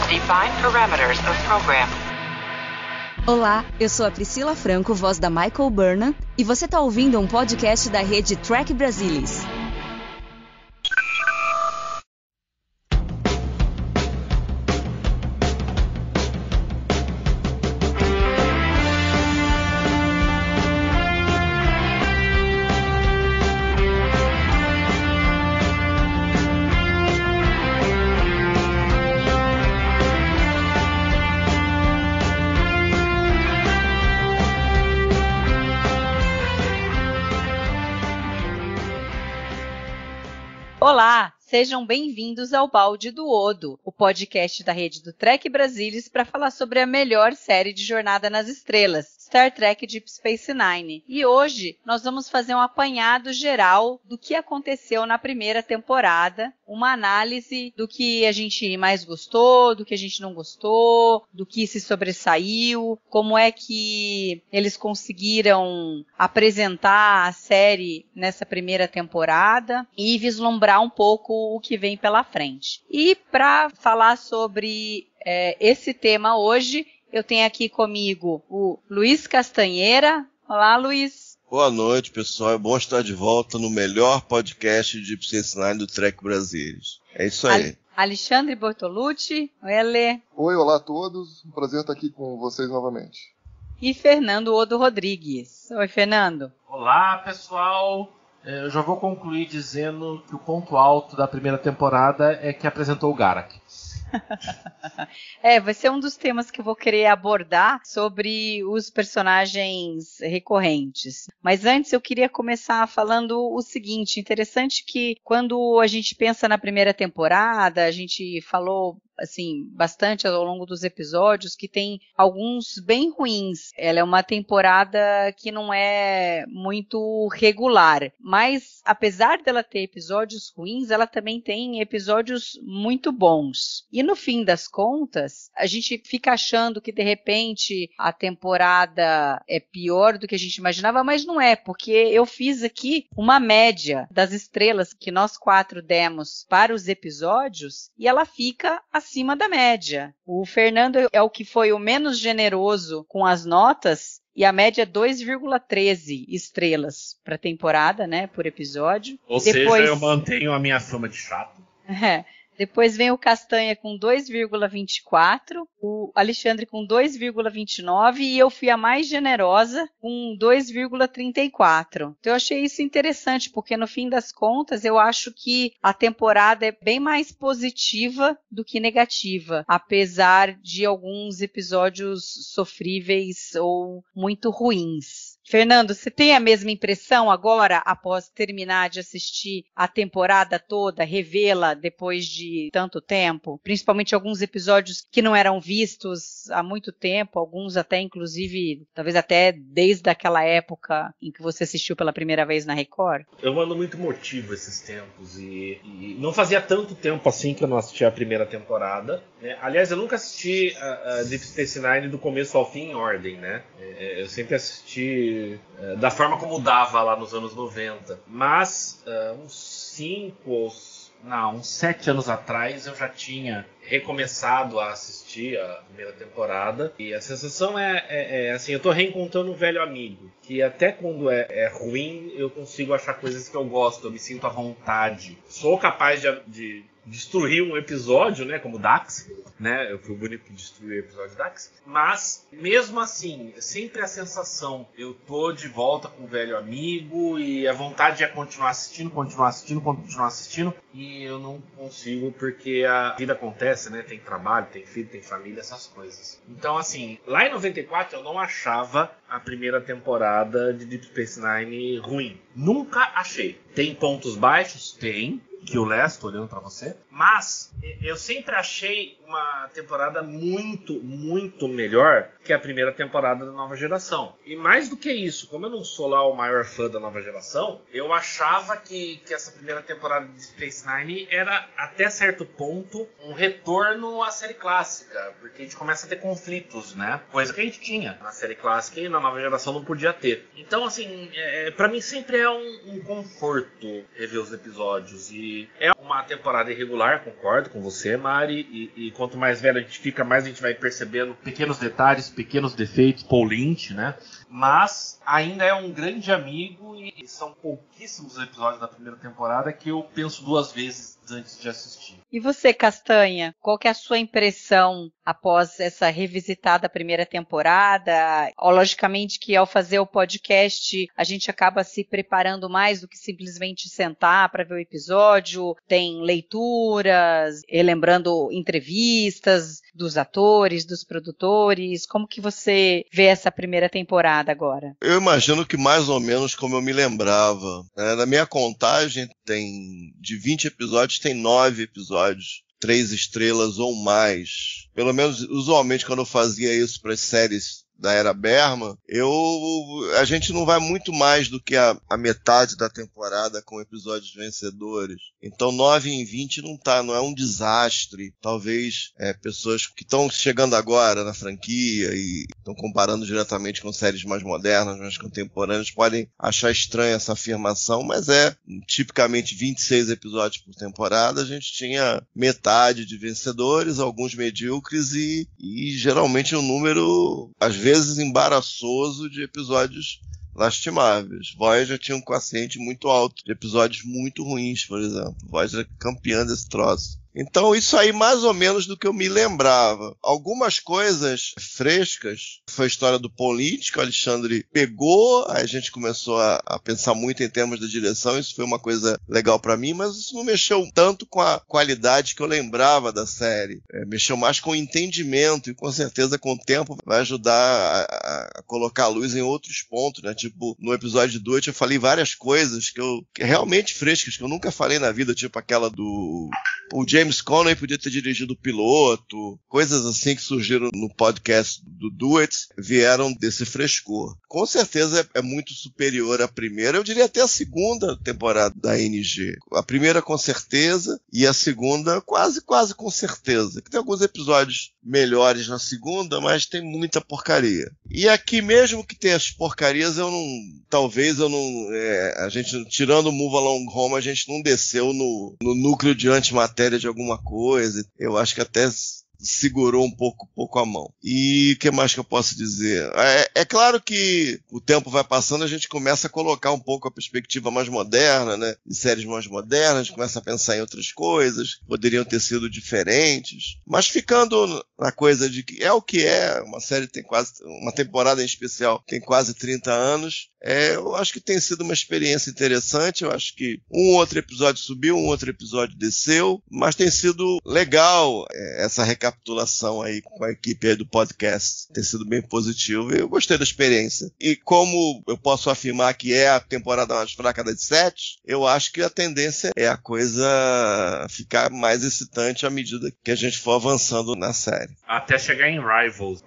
Define parameters of program. Olá, eu sou a Priscila Franco, voz da Michael Burnham, e você está ouvindo um podcast da rede Trek Brasilis. Olá, sejam bem-vindos ao Balde do Odo, o podcast da rede do Trek Brasilis para falar sobre a melhor série de Jornada nas Estrelas, Star Trek Deep Space Nine. E hoje nós vamos fazer um apanhado geral do que aconteceu na primeira temporada, uma análise do que a gente mais gostou, do que a gente não gostou, do que se sobressaiu, como é que eles conseguiram apresentar a série nessa primeira temporada e vislumbrar um pouco o que vem pela frente. E para falar sobre esse tema hoje, eu tenho aqui comigo o Luiz Castanheira. Olá, Luiz. Boa noite, pessoal. É bom estar de volta no melhor podcast de Deep Space Nine do Trek Brasilis. É isso aí. Alexandre Bortolucci. Oi, Ale. Oi, olá a todos. Um prazer estar aqui com vocês novamente. E Fernando Odo Rodrigues. Oi, Fernando. Olá, pessoal. Eu já vou concluir dizendo que o ponto alto da primeira temporada é que apresentou o Garak. Vai ser um dos temas que eu vou querer abordar sobre os personagens recorrentes. Mas antes eu queria começar falando o seguinte, interessante que quando a gente pensa na primeira temporada, a gente falou assim, bastante ao longo dos episódios, que tem alguns bem ruins. Ela é uma temporada que não é muito regular, mas apesar dela ter episódios ruins, ela também tem episódios muito bons. E no fim das contas, a gente fica achando que de repente a temporada é pior do que a gente imaginava, mas não é, porque eu fiz aqui uma média das estrelas que nós 4 demos para os episódios e ela fica acima da média. O Fernando é o que foi o menos generoso com as notas e a média é 2,13 estrelas para a temporada, né, por episódio. Ou seja, eu mantenho a minha fama de chato. Depois vem o Castanha com 2,24, o Alexandre com 2,29 e eu fui a mais generosa com 2,34. Então eu achei isso interessante, porque no fim das contas eu acho que a temporada é bem mais positiva do que negativa, apesar de alguns episódios sofríveis ou muito ruins. Fernando, você tem a mesma impressão agora, após terminar de assistir a temporada toda, revê-la depois de tanto tempo? Principalmente alguns episódios que não eram vistos há muito tempo, alguns até, inclusive, talvez até desde aquela época em que você assistiu pela primeira vez na Record? Eu ando muito emotivo esses tempos e não fazia tanto tempo assim que eu não assistia a primeira temporada, né? Aliás, eu nunca assisti a Deep Space Nine do começo ao fim em ordem, né? Eu sempre assisti da forma como dava lá nos anos 90. Mas uns 7 anos atrás eu já tinha recomeçado a assistir a primeira temporada. E a sensação é assim, eu tô reencontrando um velho amigo. Que até quando é ruim, eu consigo achar coisas que eu gosto, eu me sinto à vontade. Sou capaz de destruir um episódio, né, como Dax, né, eu fui o bonito que destruiu o episódio Dax, mas mesmo assim, sempre a sensação, eu tô de volta com o velho amigo e a vontade é continuar assistindo, e eu não consigo porque a vida acontece, né, tem trabalho, tem filho, tem família, essas coisas. Então assim, lá em 94 eu não achava a primeira temporada de Deep Space Nine ruim. Nunca achei. Tem pontos baixos? Tem. Que o Les, tô olhando pra você. Mas eu sempre achei uma temporada muito, muito melhor que a primeira temporada da Nova Geração. E mais do que isso, como eu não sou lá o maior fã da Nova Geração, eu achava que essa primeira temporada de Space Nine era, até certo ponto, um retorno à série clássica. Porque a gente começa a ter conflitos, né? Coisa que a gente tinha na série clássica e na Nova Geração não podia ter. Então, assim, pra mim sempre é um conforto rever os episódios. E que é uma temporada irregular, concordo com você, Mari, e quanto mais velho a gente fica, mais a gente vai percebendo pequenos detalhes, pequenos defeitos, Paul Lynch, né? Mas ainda é um grande amigo e são pouquíssimos episódios da primeira temporada que eu penso duas vezes antes de assistir. E você, Castanha, qual que é a sua impressão após essa revisitada primeira temporada? Logicamente que ao fazer o podcast a gente acaba se preparando mais do que simplesmente sentar para ver o episódio, tem leituras, lembrando entrevistas dos atores, dos produtores. Como que você vê essa primeira temporada agora? Eu imagino que mais ou menos como eu me lembrava. Na minha contagem, de 20 episódios, tem 9 episódios, 3 estrelas ou mais. Pelo menos, usualmente, quando eu fazia isso para as séries da Era Berman, a gente não vai muito mais do que a metade da temporada com episódios vencedores. Então 9 em 20 não é um desastre. Talvez pessoas que estão chegando agora na franquia e estão comparando diretamente com séries mais modernas, mais contemporâneas, podem achar estranha essa afirmação, mas tipicamente 26 episódios por temporada. A gente tinha metade de vencedores, alguns medíocres e geralmente um número, às vezes, embaraçoso de episódios lastimáveis. Voyager tinha um quociente muito alto de episódios muito ruins, por exemplo. Voyager é campeã desse troço. Então isso aí mais ou menos do que eu me lembrava. Algumas coisas frescas, foi a história do Paul Lynch, que o Alexandre pegou, aí a gente começou a pensar muito em termos da direção, isso foi uma coisa legal pra mim, mas isso não mexeu tanto com a qualidade que eu lembrava da série. Mexeu mais com o entendimento e com certeza com o tempo vai ajudar a colocar a luz em outros pontos, né? Tipo, no episódio 2 eu falei várias coisas que realmente frescas, que eu nunca falei na vida, tipo aquela do... O James Conway podia ter dirigido o piloto, coisas assim que surgiram no podcast do Do It, vieram desse frescor. Com certeza é muito superior à primeira, eu diria até a segunda temporada da NG. A primeira com certeza, e a segunda quase com certeza. Tem alguns episódios melhores na segunda, mas tem muita porcaria. E aqui mesmo que tem as porcarias, a gente, tirando o Move Along Home, a gente não desceu no núcleo de antimatéria de alguma coisa. Eu acho que até segurou um pouco a mão. E o que mais que eu posso dizer? É claro que o tempo vai passando, a gente começa a colocar um pouco a perspectiva mais moderna, né? De séries mais modernas, a gente começa a pensar em outras coisas, poderiam ter sido diferentes, mas ficando na coisa de que é o que é, uma série uma temporada em especial tem quase 30 anos, eu acho que tem sido uma experiência interessante. Eu acho que um outro episódio subiu, um outro episódio desceu, mas tem sido legal essa recapitulação aí com a equipe aí do podcast. Tem sido bem positivo e eu gostei da experiência. E como eu posso afirmar que é a temporada mais fraca das 7, eu acho que a tendência é a coisa ficar mais excitante à medida que a gente for avançando na série. Até chegar em Rivals.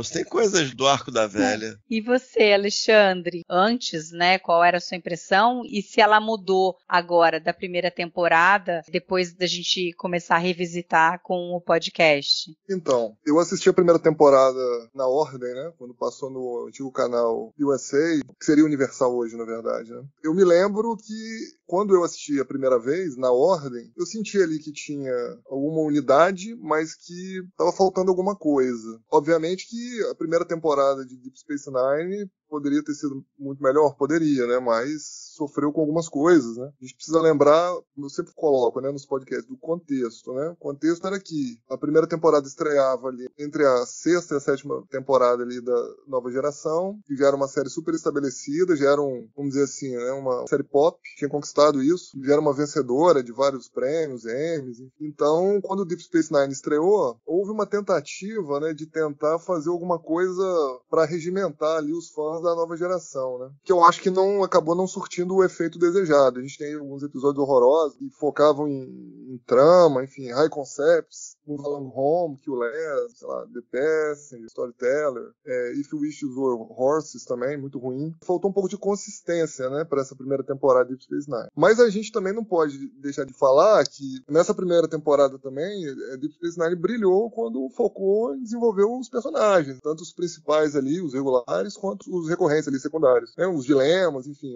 Tem coisas do arco da velha. E você, Alexandre? Antes, né, qual era a sua impressão e se ela mudou agora da primeira temporada, depois da gente começar a revisitar com o podcast? Então, eu assisti a primeira temporada na ordem, né, quando passou no antigo canal USA, que seria Universal hoje, na verdade, né. Eu me lembro que quando eu assisti a primeira vez, na ordem, eu senti ali que tinha alguma unidade, mas que estava faltando alguma coisa. Obviamente que a primeira temporada de Deep Space Nine poderia ter sido muito melhor, poderia, né? Mas sofreu com algumas coisas, né? A gente precisa lembrar, como eu sempre coloco, né, nos podcasts, do contexto, né? O contexto era que a primeira temporada estreava ali entre a 6ª e a 7ª temporada ali da nova geração, que já era uma série super estabelecida, já era vamos dizer assim, né, uma série pop, tinha conquistado isso, já era uma vencedora de vários prêmios, Emmys. Então, quando o Deep Space Nine estreou, houve uma tentativa, né, de tentar fazer alguma coisa para regimentar ali os fãs da nova geração, né? Que eu acho que acabou não surtindo o efeito desejado. A gente tem alguns episódios horrorosos que focavam em trama, enfim, high concepts, Move Along Home, Kill Less, sei lá, The Passenger, Storyteller, If You Wish You Were Horses também, muito ruim. Faltou um pouco de consistência, né, para essa primeira temporada de Deep Space Nine. Mas a gente também não pode deixar de falar que nessa primeira temporada também, Deep Space Nine brilhou quando focou em desenvolver os personagens, tanto os principais ali, os regulares, quanto os recorrentes ali, secundários, né? Os dilemas, enfim,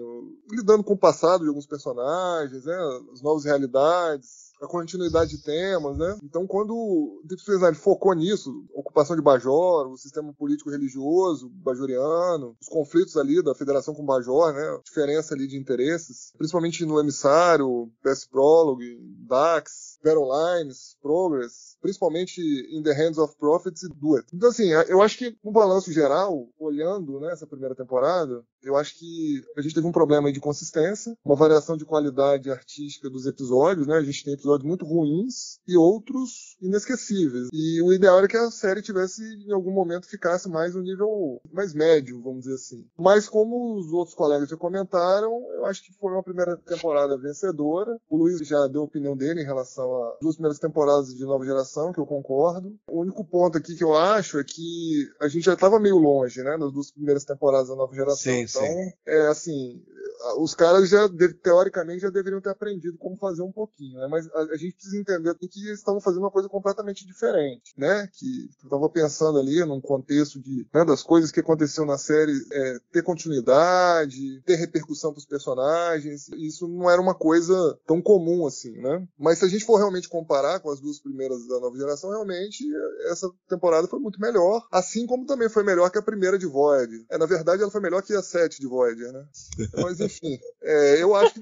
lidando com o passado de alguns personagens, né? As novas realidades, a continuidade de temas, né? Então, quando Deep Space Nine focou nisso, ocupação de Bajor, o sistema político-religioso bajoriano, os conflitos ali da Federação com Bajor, né? Diferença ali de interesses, principalmente no Emissário, PS Prologue, Dax, Battle Lines, Progress, principalmente In the Hands of Prophets e Duet. Então, assim, eu acho que no balanço geral, olhando, né, essa primeira temporada, eu acho que a gente teve um problema aí de consistência, uma variação de qualidade artística dos episódios, né? A gente tem episódios muito ruins e outros inesquecíveis. E o ideal era que a série tivesse, em algum momento, ficasse mais no nível mais médio, vamos dizer assim. Mas como os outros colegas já comentaram, eu acho que foi uma primeira temporada vencedora. O Luiz já deu a opinião dele em relação às duas primeiras temporadas de Nova Geração, que eu concordo. O único ponto aqui que eu acho é que a gente já estava meio longe, né, nas duas primeiras temporadas da Nova Geração. Sim, então, sim. Assim, os caras já, teoricamente, já deveriam ter aprendido como fazer um pouquinho, né? Mas a gente precisa entender que eles estavam fazendo uma coisa completamente diferente, né? Que eu estava pensando ali num contexto de, né, das coisas que aconteciam na série, ter continuidade, ter repercussão para os personagens. Isso não era uma coisa tão comum assim, né? Mas se a gente for realmente comparar com as duas primeiras da Nova Geração, realmente essa temporada foi muito melhor, assim como também foi melhor que a primeira de Voyager. Na verdade, ela foi melhor que a 7 de Voyager, né? Mas enfim, eu acho que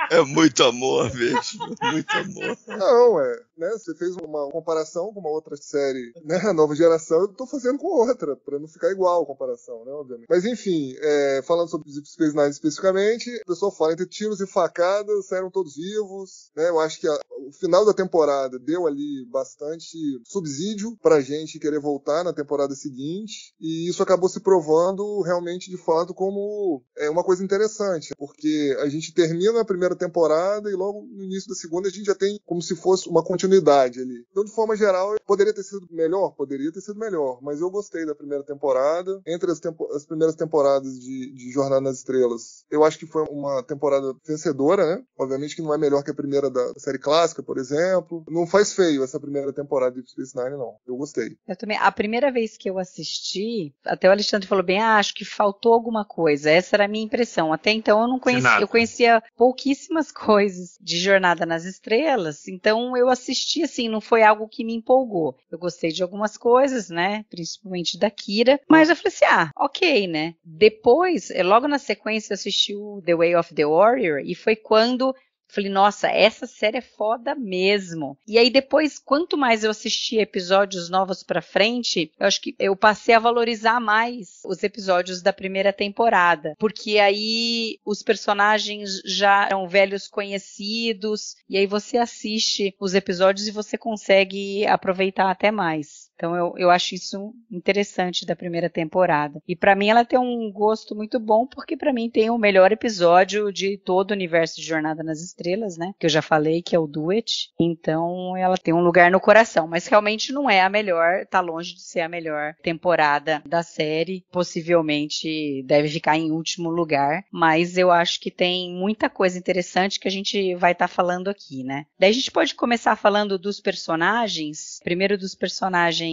É muito amor mesmo, muito amor. Não, né? Você fez uma comparação com uma outra série, né? A Nova Geração, eu tô fazendo com outra, pra não ficar igual a comparação, né? Obviamente. Mas enfim, falando sobre Deep Space Nine especificamente, o pessoal fala entre tiros e facadas, saíram todos vivos, né? Eu acho que o final da temporada deu ali bastante subsídio pra gente querer voltar na temporada seguinte, e isso acabou se provando realmente, de fato, como uma coisa interessante, porque a gente termina a primeira temporada e logo no início da segunda a gente já tem como se fosse uma continuidade ali. Então, de forma geral, poderia ter sido melhor, mas eu gostei da primeira temporada. Entre as primeiras temporadas de Jornada nas Estrelas, eu acho que foi uma temporada vencedora, né? Obviamente que não é melhor que a primeira da série clássica, por exemplo. Não faz feio essa primeira temporada de Deep Space Nine, não. Eu gostei. Eu também. A primeira vez que eu assisti, até o Alexandre falou bem, acho que faltou alguma coisa. Essa era a minha impressão. Até então eu não conhecia, eu conhecia pouquíssimas coisas de Jornada nas Estrelas, então eu assisti assim, não foi algo que me empolgou. Eu gostei de algumas coisas, né, principalmente da Kira, mas eu falei assim, ok, né. Depois, logo na sequência eu assisti o The Way of the Warrior, e foi quando falei, nossa, essa série é foda mesmo. E aí depois, quanto mais eu assistia episódios novos pra frente, eu acho que eu passei a valorizar mais os episódios da primeira temporada. Porque aí os personagens já eram velhos conhecidos, e aí você assiste os episódios e você consegue aproveitar até mais. Então eu acho isso interessante da primeira temporada. E pra mim ela tem um gosto muito bom, porque pra mim tem o melhor episódio de todo o universo de Jornada nas Estrelas, né? Que eu já falei, que é o Duet. Então ela tem um lugar no coração. Mas realmente não é a melhor, tá longe de ser a melhor temporada da série. Possivelmente deve ficar em último lugar. Mas eu acho que tem muita coisa interessante que a gente vai estar falando aqui, né? Daí a gente pode começar falando dos personagens. Primeiro dos personagens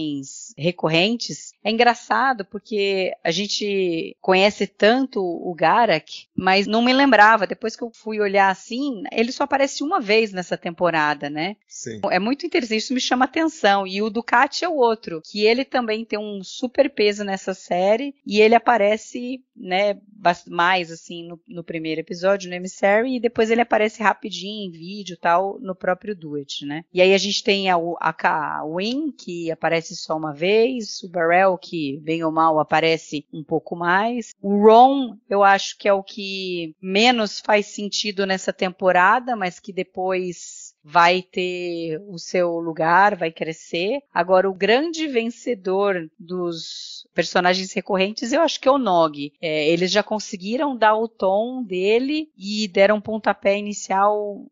recorrentes. É engraçado porque a gente conhece tanto o Garak, mas não me lembrava. Depois que eu fui olhar assim, ele só aparece uma vez nessa temporada, né? Sim. É muito interessante, isso me chama atenção. E o Ducati é o outro, que ele também tem um super peso nessa série, e ele aparece, né, mais assim no primeiro episódio, no Emissary, e depois ele aparece rapidinho em vídeo e tal, no próprio Duet, né? E aí a gente tem a Wynn, que aparece só uma vez, o Barrel, que bem ou mal aparece um pouco mais. O Ron, eu acho que é o que menos faz sentido nessa temporada, mas que depois vai ter o seu lugar, vai crescer. Agora, o grande vencedor dos personagens recorrentes, eu acho que é o Nog. Eles já conseguiram dar o tom dele e deram um pontapé inicial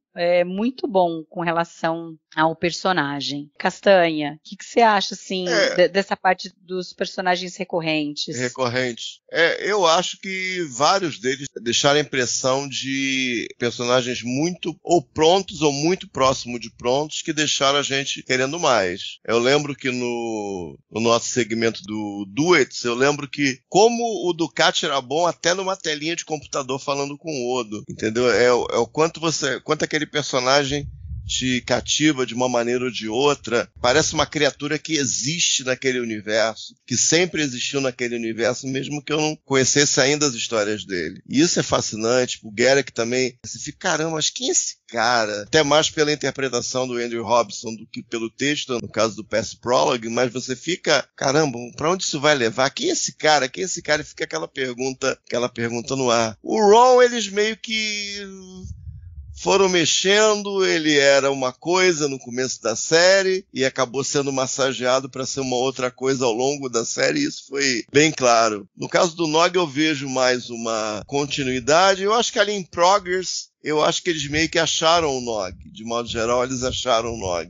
muito bom com relação ao personagem. Castanha, o que você acha, assim, dessa parte dos personagens recorrentes? Eu acho que vários deles deixaram a impressão de personagens muito ou prontos ou muito próximo de prontos que deixaram a gente querendo mais. Eu lembro que no nosso segmento do Duets, eu lembro que como o Ducati era bom até numa telinha de computador falando com o Odo, entendeu? É o quanto aquele personagem te cativa de uma maneira ou de outra. Parece uma criatura que existe naquele universo, que sempre existiu naquele universo, mesmo que eu não conhecesse ainda as histórias dele. E isso é fascinante. O Garak também, você fica, caramba, mas quem é esse cara? Até mais pela interpretação do Andrew Robinson do que pelo texto, no caso do Past Prologue, mas você fica, caramba, pra onde isso vai levar? Quem é esse cara? Quem é esse cara? E fica aquela pergunta no ar. O Ron, eles meio que foram mexendo, ele era uma coisa no começo da série e acabou sendo massageado para ser uma outra coisa ao longo da série, e isso foi bem claro. No caso do Nog eu vejo mais uma continuidade, eu acho que ali em Progress, eu acho que eles meio que acharam o Nog, de modo geral eles acharam o Nog.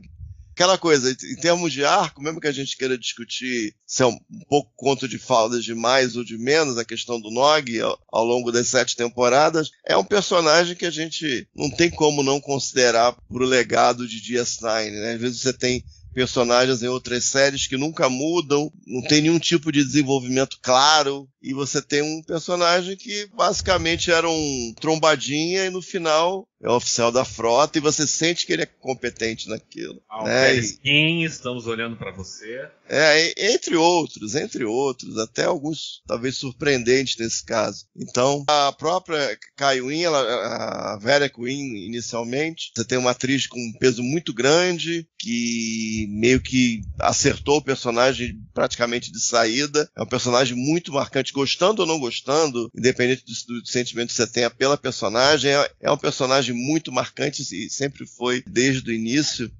Aquela coisa, em termos de arco, mesmo que a gente queira discutir se é um pouco conto de fadas de mais ou de menos, a questão do Nog ao longo das 7 temporadas, é um personagem que a gente não tem como não considerar pro legado de DS9, né? Às vezes você tem personagens em outras séries que nunca mudam, não tem nenhum tipo de desenvolvimento claro, e você tem um personagem que basicamente era um trombadinha e no final é o oficial da frota e você sente que ele é competente naquilo. Quem estamos olhando para você? Entre outros, até alguns talvez surpreendentes nesse caso. Então, a própria Kai Winn, a Vera Queen inicialmente, você tem uma atriz com um peso muito grande, que meio que acertou o personagem praticamente de saída. É um personagem muito marcante, gostando ou não gostando, independente do sentimento que você tenha pela personagem, é um personagem muito marcante e sempre foi desde o início.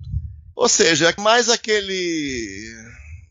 Ou seja, é mais aquele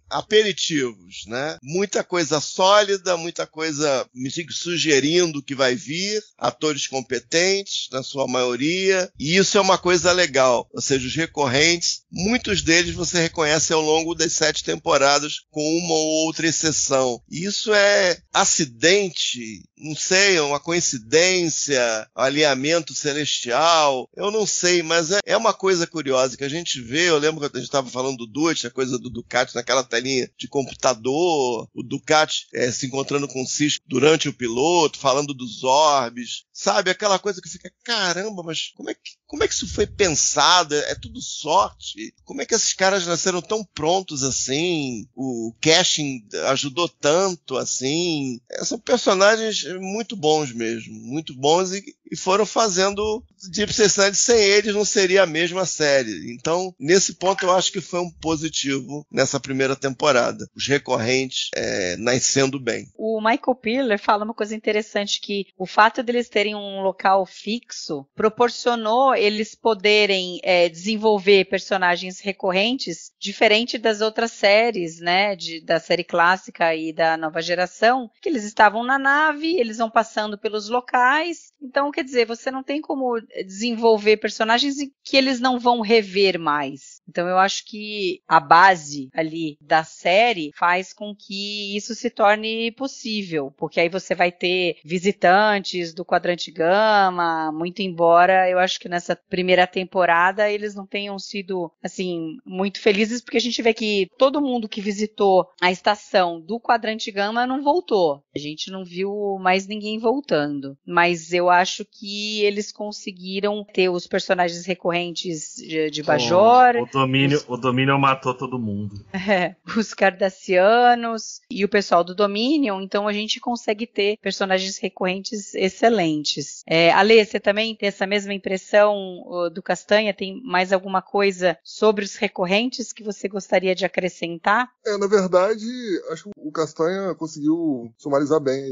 aperitivos, né? Muita coisa sólida, muita coisa me fica sugerindo que vai vir, atores competentes, na sua maioria, e isso é uma coisa legal. Ou seja, os recorrentes, muitos deles você reconhece ao longo das 7 temporadas, com uma ou outra exceção. E isso é acidente, não sei, uma coincidência, alinhamento celestial, eu não sei, mas é uma coisa curiosa que a gente vê. Eu lembro que a gente estava falando do Duet, a coisa do Ducati naquela telinha de computador, o Ducati se encontrando com o Cisco durante o piloto, falando dos orbes, sabe? Aquela coisa que fica, caramba, mas como é que isso foi pensado? É tudo sorte? Como é que esses caras nasceram tão prontos assim? O casting ajudou tanto assim? São personagens muito bons mesmo, muito bons e foram fazendo Deep Space Nine. Sem eles não seria a mesma série. Então, nesse ponto eu acho que foi um positivo nessa primeira temporada. Os recorrentes nascendo bem. O Michael Piller fala uma coisa interessante, que o fato deles terem um local fixo proporcionou eles poderem desenvolver personagens recorrentes diferente das outras séries, né, da série clássica e da nova geração, que eles estavam na nave, eles vão passando pelos locais. Então, quer dizer, você não tem como desenvolver personagens que eles não vão rever mais. Então, eu acho que a base ali da série faz com que isso se torne possível, porque aí você vai ter visitantes do Quadrante Gama, muito embora eu acho que nessa primeira temporada eles não tenham sido, assim, muito felizes, porque a gente vê que todo mundo que visitou a estação do Quadrante Gama não voltou. A gente não viu mais ninguém voltando, mas eu acho que eles conseguiram ter os personagens recorrentes de Bajor. O Dominion matou todo mundo. Os Cardassianos e o pessoal do Dominion, então a gente consegue ter personagens recorrentes excelentes. Ale, você também tem essa mesma impressão do Castanha? Tem mais alguma coisa sobre os recorrentes que você gostaria de acrescentar? Na verdade, acho que o Castanha conseguiu sumarizar bem.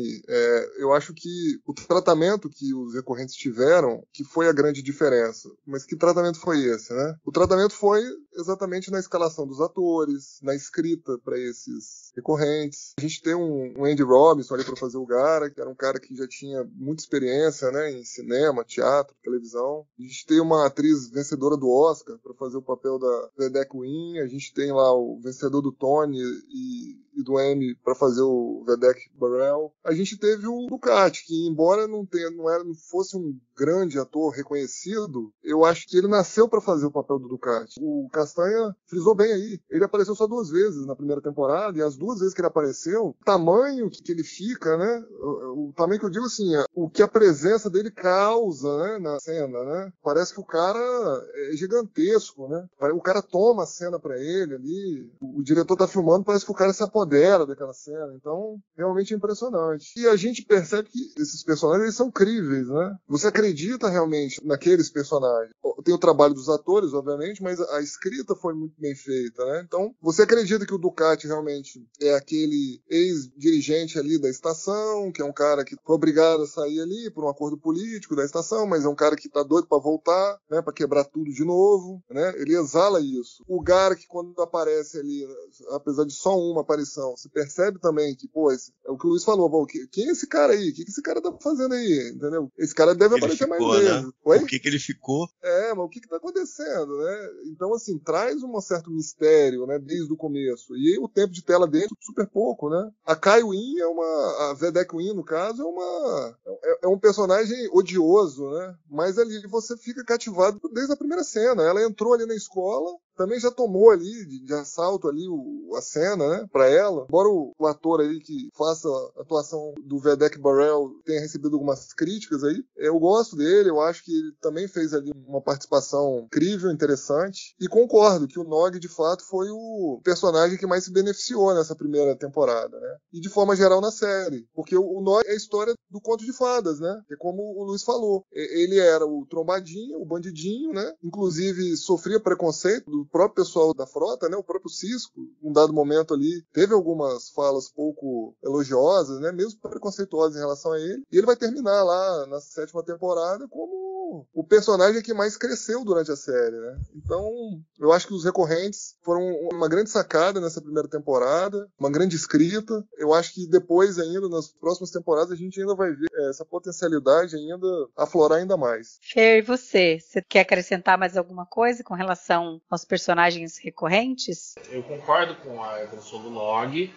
Eu acho que o tratamento que os recorrentes tiveram, que foi a grande diferença. Mas que tratamento foi esse, né? O tratamento foi exatamente na escalação dos atores, na escrita para esses recorrentes. A gente tem um Andy Robinson ali para fazer o Gara, que era um cara que já tinha muita experiência, né, em cinema, teatro, televisão. A gente tem uma atriz vencedora do Oscar para fazer o papel da Vedek Winn. A gente tem lá o vencedor do Tony e do Emmy para fazer o Vedek Burrell. A gente teve o Ducati, que embora não fosse um grande ator reconhecido, eu acho que ele nasceu para fazer o papel do Ducati. O Castanha frisou bem aí. Ele apareceu só 2 vezes na primeira temporada, e as 2 vezes que ele apareceu, o tamanho que ele fica, né? O tamanho que eu digo assim, o que a presença dele causa, né, na cena, né? Parece que o cara é gigantesco, né? O cara toma a cena para ele ali, o diretor tá filmando, parece que o cara se apodera daquela cena. Então, realmente é impressionante. E a gente percebe que esses personagens eles são críveis, né? Você acredita realmente naqueles personagens. Tem o trabalho dos atores, obviamente, mas a escrita foi muito bem feita, né? Então, você acredita que o Ducati realmente é aquele ex-dirigente ali da estação, que é um cara que foi obrigado a sair ali por um acordo político da estação, mas é um cara que tá doido para voltar, né? Para quebrar tudo de novo, né? Ele exala isso. O Gara, que quando aparece ali, apesar de só uma aparição, se percebe também que, pô, é o que o Luiz falou, quem é esse cara aí? O que esse cara tá fazendo aí? Entendeu? Esse cara deve aparecer mais vezes. Né? Por que ele ficou? Mas o que tá acontecendo, né? Então, assim, traz um certo mistério, né, desde o começo. E o tempo de tela dele é super pouco, né? A Kai Winn a Vedek Winn, no caso, é um personagem odioso, né? Mas ali você fica cativado desde a primeira cena. Ela entrou ali na escola, também já tomou ali de assalto ali a cena, né, pra ela. Embora o ator aí que faça a atuação do Vedek Burrell tenha recebido algumas críticas aí, eu gosto dele, eu acho que ele também fez ali uma participação incrível, interessante, e concordo que o Nog, de fato, foi o personagem que mais se beneficiou nessa primeira temporada, né, e de forma geral na série, porque o Nog é a história do conto de fadas, né, que é como o Luiz falou, ele era o trombadinho, o bandidinho, né, inclusive sofria preconceito do próprio pessoal da frota, né, o próprio Sisko, em um dado momento ali, teve algumas falas pouco elogiosas, né, mesmo preconceituosas em relação a ele, e ele vai terminar lá na 7ª temporada como o personagem que mais cresceu durante a série, né. Então, eu acho que os recorrentes foram uma grande sacada nessa primeira temporada, uma grande escrita. Eu acho que depois ainda, nas próximas temporadas, a gente ainda vai ver essa potencialidade ainda aflorar ainda mais. Fer, e você? Você quer acrescentar mais alguma coisa com relação aos personagens recorrentes? Eu concordo com a evolução do Nog.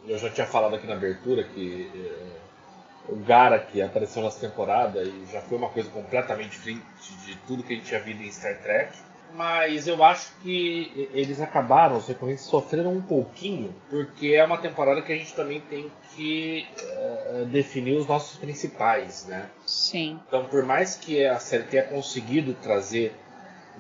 Eu já tinha falado aqui na abertura que o Gara, que apareceu nessa temporada, e já foi uma coisa completamente diferente de tudo que a gente tinha visto em Star Trek. Mas eu acho que eles acabaram, os recorrentes sofreram um pouquinho, porque é uma temporada que a gente também tem que definir os nossos principais, né? Sim. Então, por mais que a série tenha conseguido trazer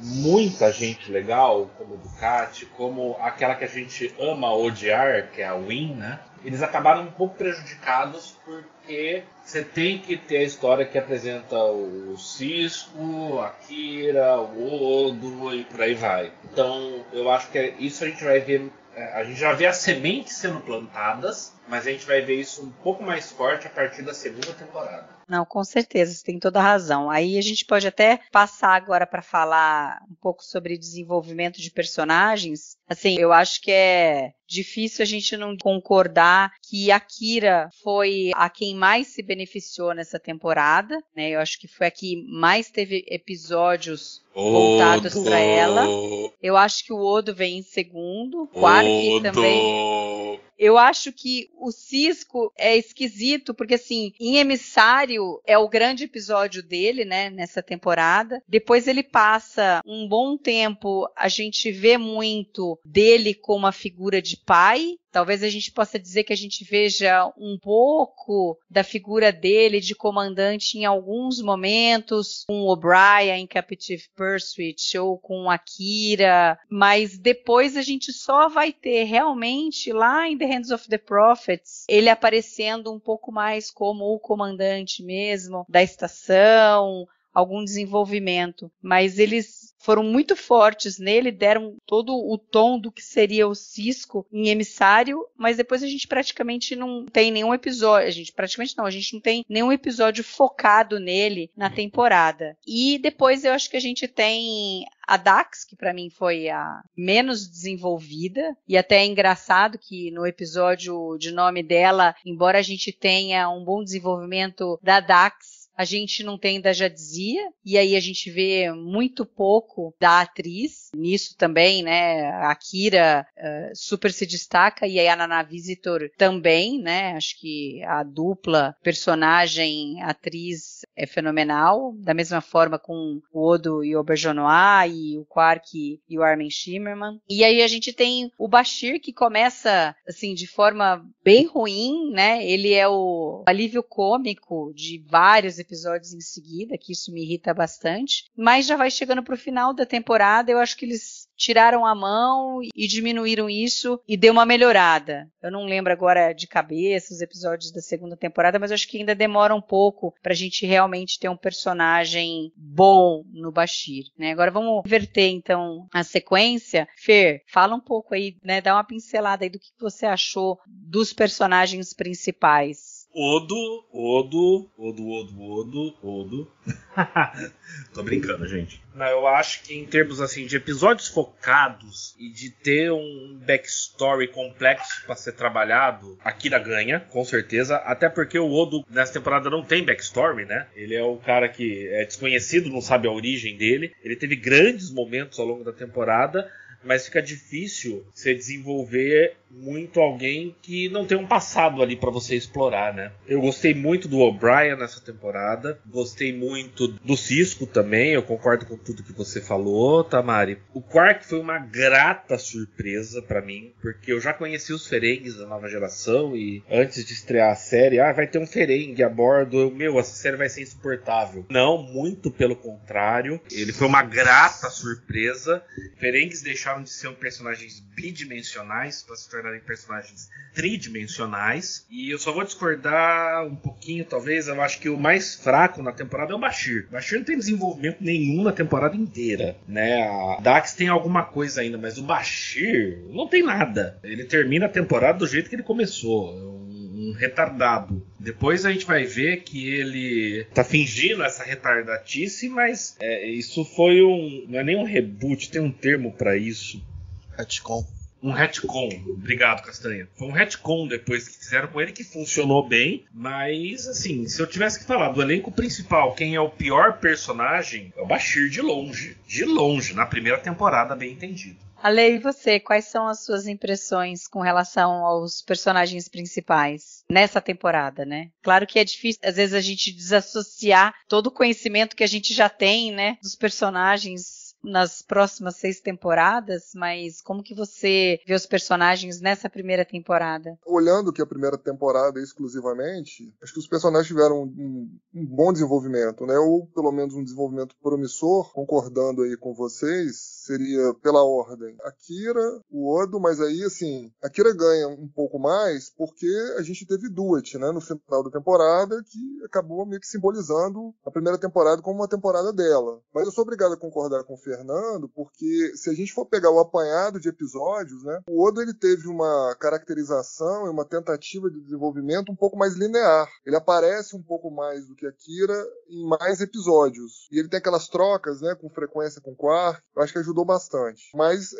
muita gente legal, como o Ducati, como aquela que a gente ama odiar, que é a Winn, né? Eles acabaram um pouco prejudicados porque você tem que ter a história que apresenta o Sisko, a Kira, o Odo e por aí vai. Então, eu acho que isso a gente vai ver. A gente já vê as sementes sendo plantadas, mas a gente vai ver isso um pouco mais forte a partir da 2ª temporada. Não, com certeza, você tem toda a razão. Aí a gente pode até passar agora para falar um pouco sobre desenvolvimento de personagens. Assim, eu acho que é difícil a gente não concordar que a Kira foi a quem mais se beneficiou nessa temporada, né? Eu acho que foi a que mais teve episódios voltados para ela. Eu acho que o Odo vem em segundo. O Quark também. Eu acho que o Sisko é esquisito, porque assim, em Emissário é o grande episódio dele, né, nessa temporada. Depois ele passa um bom tempo, a gente vê muito dele como uma figura de pai. Talvez a gente possa dizer que a gente veja um pouco da figura dele de comandante em alguns momentos, com o O'Brien em Captive Pursuit ou com a Kira, mas depois a gente só vai ter realmente lá em The Hands of the Prophets ele aparecendo um pouco mais como o comandante mesmo da estação, algum desenvolvimento, mas eles foram muito fortes nele, deram todo o tom do que seria o Sisko em Emissário, mas depois a gente praticamente não tem nenhum episódio, a gente não tem nenhum episódio focado nele na temporada. E depois eu acho que a gente tem a Dax, que para mim foi a menos desenvolvida, e até é engraçado que no episódio de nome dela, embora a gente tenha um bom desenvolvimento da Dax, a gente não tem da Jadzia, e aí a gente vê muito pouco da atriz. Nisso também, né, a Kira super se destaca, e a Nana Visitor também, né, acho que a dupla personagem-atriz é fenomenal, da mesma forma com o Odo e o Auberjonois, e o Quark e o Armin Shimmerman. E aí a gente tem o Bashir, que começa, assim, de forma bem ruim, né, ele é o alívio cômico de vários episódios em seguida, que isso me irrita bastante, mas já vai chegando pro final da temporada, eu acho que eles tiraram a mão e diminuíram isso e deu uma melhorada. Eu não lembro agora de cabeça os episódios da segunda temporada, mas eu acho que ainda demora um pouco pra gente realmente ter um personagem bom no Bashir, né? Agora vamos inverter então a sequência. Fer, fala um pouco aí, né? Dá uma pincelada aí do que você achou dos personagens principais. Odo. Tô brincando, gente. Não, eu acho que em termos assim de episódios focados e de ter um backstory complexo pra ser trabalhado, a Kira ganha, com certeza. Até porque o Odo nessa temporada não tem backstory, né? Ele é o cara que é desconhecido, não sabe a origem dele. Ele teve grandes momentos ao longo da temporada, mas fica difícil você desenvolver muito alguém que não tem um passado ali pra você explorar, né? Eu gostei muito do O'Brien nessa temporada, gostei muito do Sisko também, eu concordo com tudo que você falou, Tamari. O Quark foi uma grata surpresa pra mim, porque eu já conheci os Ferengues da nova geração e antes de estrear a série, vai ter um Ferengue a bordo, essa série vai ser insuportável. Não, muito pelo contrário, ele foi uma grata surpresa. Ferengues deixaram de ser personagens bidimensionais para se tornarem personagens tridimensionais. E eu só vou discordar um pouquinho, talvez. Eu acho que o mais fraco na temporada é o Bashir. O Bashir não tem desenvolvimento nenhum na temporada inteira, né? A Dax tem alguma coisa ainda, mas o Bashir não tem nada. Ele termina a temporada do jeito que ele começou. Um retardado. Depois a gente vai ver que ele tá fingindo essa retardatice, mas isso foi não é nem um reboot, tem um termo pra isso. Retcon. Um retcon. Obrigado, Castanha. Foi um retcon depois que fizeram com ele que funcionou bem, mas assim, se eu tivesse que falar do elenco principal, quem é o pior personagem é o Bashir de longe. De longe, na primeira temporada, bem entendido. Ale, e você, quais são as suas impressões com relação aos personagens principais nessa temporada, né? Claro que é difícil, às vezes, a gente desassociar todo o conhecimento que a gente já tem, né, dos personagens nas próximas 6 temporadas, mas como que você vê os personagens nessa primeira temporada? Olhando que a primeira temporada exclusivamente, acho que os personagens tiveram um bom desenvolvimento, né? Ou pelo menos um desenvolvimento promissor, concordando aí com vocês, seria pela ordem. A Kira, o Odo, mas aí, assim, a Kira ganha um pouco mais porque a gente teve Duet, né? No final da temporada, que acabou meio que simbolizando a primeira temporada como uma temporada dela. Mas eu sou obrigado a concordar com o Fernando, porque se a gente for pegar o apanhado de episódios, né, o Odo ele teve uma caracterização e uma tentativa de desenvolvimento um pouco mais linear. Ele aparece um pouco mais do que a Kira em mais episódios. E ele tem aquelas trocas, né, com frequência com o Quark. Eu acho que ajudou bastante. Mas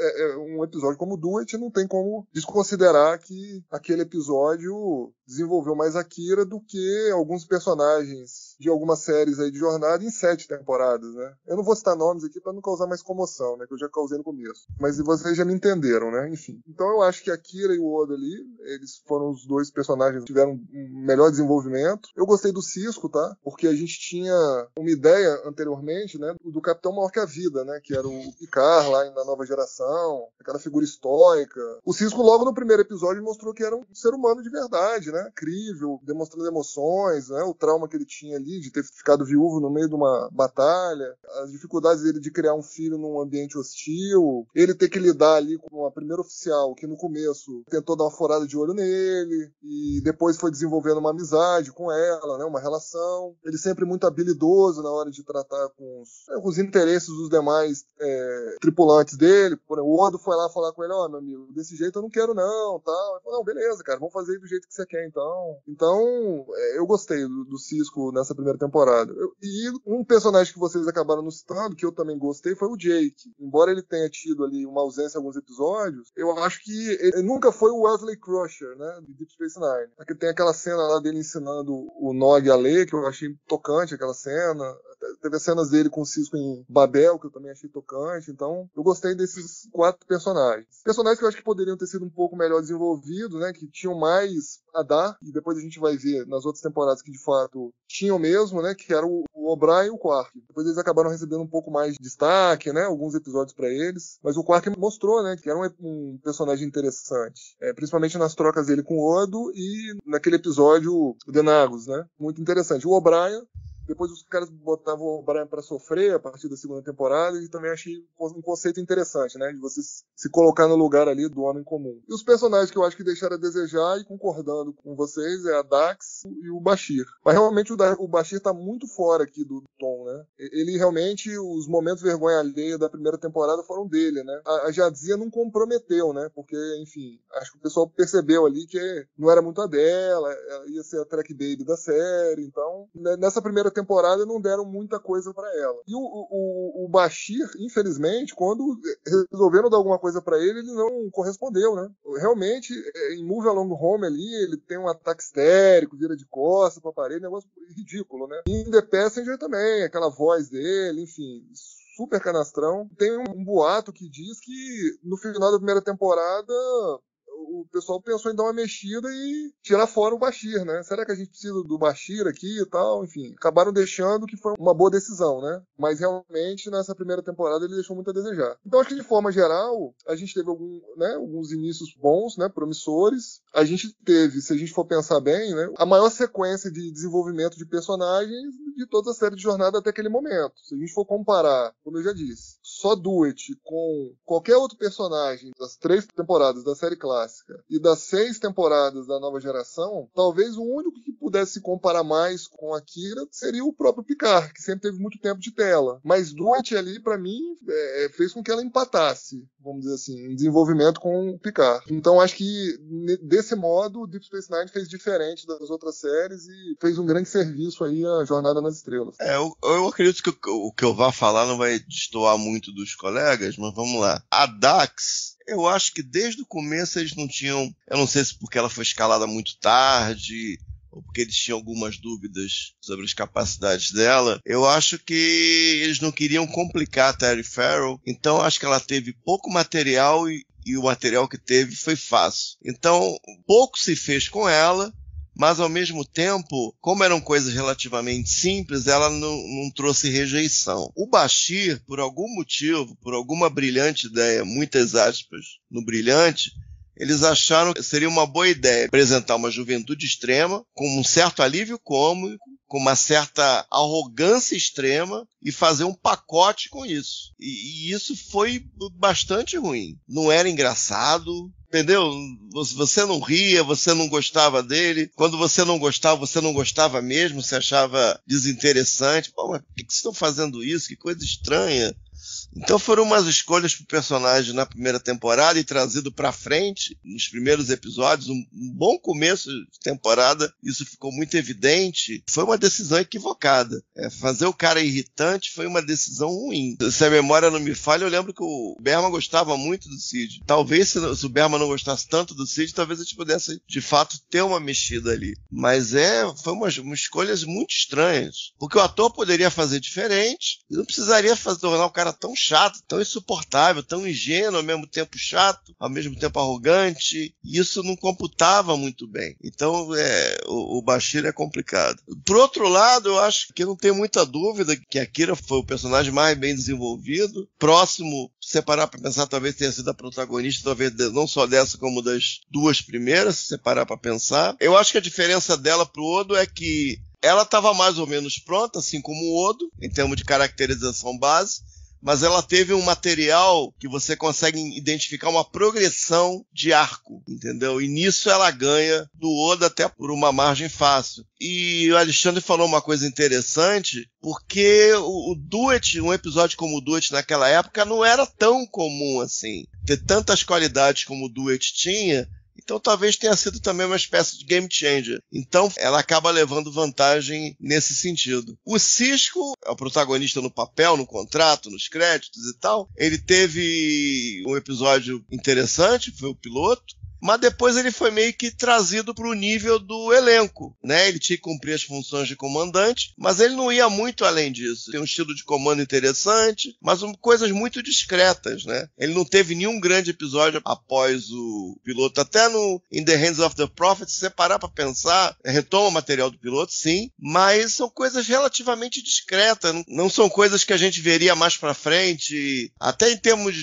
um episódio como o Duet não tem como desconsiderar que aquele episódio desenvolveu mais a Kira do que alguns personagens de algumas séries aí de jornada em 7 temporadas, né? Eu não vou citar nomes aqui para não causar mais comoção, né? Que eu já causei no começo. Mas vocês já me entenderam, né? Enfim. Então eu acho que a Kira e o Odo ali, eles foram os dois personagens que tiveram um melhor desenvolvimento. Eu gostei do Sisko, tá? Porque a gente tinha uma ideia anteriormente, né? Do Capitão Maior que a Vida, né? Que era o Picard lá na nova geração, aquela figura estoica. O Sisko logo no primeiro episódio mostrou que era um ser humano de verdade, né? Incrível, demonstrando emoções, né? O trauma que ele tinha ali de ter ficado viúvo no meio de uma batalha, as dificuldades dele de criar um filho num ambiente hostil, ele ter que lidar ali com uma primeira oficial que no começo tentou dar uma furada de olho nele e depois foi desenvolvendo uma amizade com ela, né? Uma relação. Ele sempre muito habilidoso na hora de tratar com os interesses dos demais tripulantes dele. O Odo foi lá falar com ele, meu amigo, desse jeito eu não quero não, tal. Ele falou, não, beleza, cara, vamos fazer do jeito que você quer, então. Então, eu gostei do Sisko nessa primeira temporada. E um personagem que vocês acabaram nos citando, que eu também gostei, foi o Jake. Embora ele tenha tido ali uma ausência em alguns episódios, eu acho que ele nunca foi o Wesley Crusher, né, de Deep Space Nine. Porque tem aquela cena lá dele ensinando o Nog a ler, que eu achei tocante aquela cena. Teve as cenas dele com o Sisko em Babel, que eu também achei tocante. Então, eu gostei desses 4 personagens. Personagens que eu acho que poderiam ter sido um pouco melhor desenvolvidos, né? Que tinham mais a dar. E depois a gente vai ver nas outras temporadas que, de fato, tinham mesmo, né? Que era o O'Brien e o Quark. Depois eles acabaram recebendo um pouco mais de destaque, né? Alguns episódios pra eles. Mas o Quark mostrou, né? Que era um personagem interessante. Principalmente nas trocas dele com o Odo e naquele episódio The Nagus, né? Muito interessante. O O'Brien... Depois os caras botavam o O'Brien pra sofrer a partir da segunda temporada e também achei um conceito interessante, né? De você se colocar no lugar ali do homem comum. E os personagens que eu acho que deixaram a desejar, e concordando com vocês, é a Dax e o Bashir. Mas realmente o Bashir tá muito fora aqui do tom, né? Ele realmente, os momentos vergonha alheia da primeira temporada foram dele, né? A Jadzia não comprometeu, né? Porque, enfim, acho que o pessoal percebeu ali que não era muito a dela, ela ia ser a track baby da série, então, nessa primeira temporada não deram muita coisa pra ela. E o Bashir, infelizmente, quando resolveram dar alguma coisa pra ele não correspondeu, né? Realmente, em Move Along Home ali, ele tem um ataque histérico, vira de costas pra parede, negócio ridículo, né? E em The Passenger também, aquela voz dele, enfim, super canastrão. Tem um boato que diz que no final da primeira temporada o pessoal pensou em dar uma mexida e tirar fora o Bashir, né? Será que a gente precisa do Bashir aqui e tal? Enfim, acabaram deixando, que foi uma boa decisão, né? Mas realmente, nessa primeira temporada, ele deixou muito a desejar. Então, acho que de forma geral, a gente teve alguns inícios bons, né? Promissores. A gente teve, se a gente for pensar bem, né? A maior sequência de desenvolvimento de personagens de toda a série de Jornada até aquele momento. Se a gente for comparar, como eu já disse, só Duet com qualquer outro personagem das 3 temporadas da série clássica e das 6 temporadas da nova geração, talvez o único que pudesse se comparar mais com a Kira seria o próprio Picard, que sempre teve muito tempo de tela. Mas Duet ali, pra mim, fez com que ela empatasse, vamos dizer assim, em desenvolvimento com o Picard. Então acho que desse modo o Deep Space Nine fez diferente das outras séries e fez um grande serviço aí à Jornada nas Estrelas. Eu acredito que o que eu vá falar não vai destoar muito dos colegas, mas vamos lá. A Dax, eu acho que desde o começo eles não tinham, eu não sei se porque ela foi escalada muito tarde, ou porque eles tinham algumas dúvidas sobre as capacidades dela, eu acho que eles não queriam complicar a Terry Farrell, então acho que ela teve pouco material e o material que teve foi fácil. Então, pouco se fez com ela, mas ao mesmo tempo, como eram coisas relativamente simples, ela não trouxe rejeição. O Bashir, por algum motivo, por alguma brilhante ideia, muitas aspas no brilhante, eles acharam que seria uma boa ideia apresentar uma juventude extrema, com um certo alívio cômico, com uma certa arrogância extrema e fazer um pacote com isso. E isso foi bastante ruim. Não era engraçado, entendeu? Você não ria, você não gostava dele. Quando você não gostava mesmo, você achava desinteressante. Pô, mas por que vocês estão fazendo isso? Que coisa estranha. Então foram umas escolhas pro personagem na primeira temporada e trazido pra frente, nos primeiros episódios, um bom começo de temporada, isso ficou muito evidente. Foi uma decisão equivocada. Fazer o cara irritante foi uma decisão ruim. Se a memória não me falha, eu lembro que o Berman gostava muito do Cid. Talvez se o Berman não gostasse tanto do Cid, talvez a gente pudesse, de fato, ter uma mexida ali. Mas foi umas escolhas muito estranhas. Porque o ator poderia fazer diferente e não precisaria tornar o cara tão chato, tão insuportável, tão ingênuo, ao mesmo tempo chato, ao mesmo tempo arrogante, e isso não computava muito bem. Então, o Bashir é complicado. Por outro lado, eu acho que não tem muita dúvida que a Kira foi o personagem mais bem desenvolvido. Próximo, se separar para pensar, talvez tenha sido a protagonista, talvez não só dessa, como das 2 primeiras, se separar para pensar. Eu acho que a diferença dela pro Odo é que ela estava mais ou menos pronta, assim como o Odo, em termos de caracterização base, mas ela teve um material que você consegue identificar uma progressão de arco, entendeu? E nisso ela ganha do Oda até por uma margem fácil. E o Alexandre falou uma coisa interessante, porque o Duet, um episódio como o Duet naquela época não era tão comum assim. Ter tantas qualidades como o Duet tinha, então talvez tenha sido também uma espécie de game changer. Então ela acaba levando vantagem nesse sentido. O Sisko é o protagonista no papel, no contrato, nos créditos e tal. Ele teve um episódio interessante, foi o piloto. Mas depois ele foi meio que trazido para o nível do elenco, né? Ele tinha que cumprir as funções de comandante, mas ele não ia muito além disso. Tem um estilo de comando interessante, mas coisas muito discretas, né? Ele não teve nenhum grande episódio após o piloto. Até no In the Hands of the Prophet, se você parar para pensar, retoma o material do piloto, sim, mas são coisas relativamente discretas. Não são coisas que a gente veria mais para frente, até em termos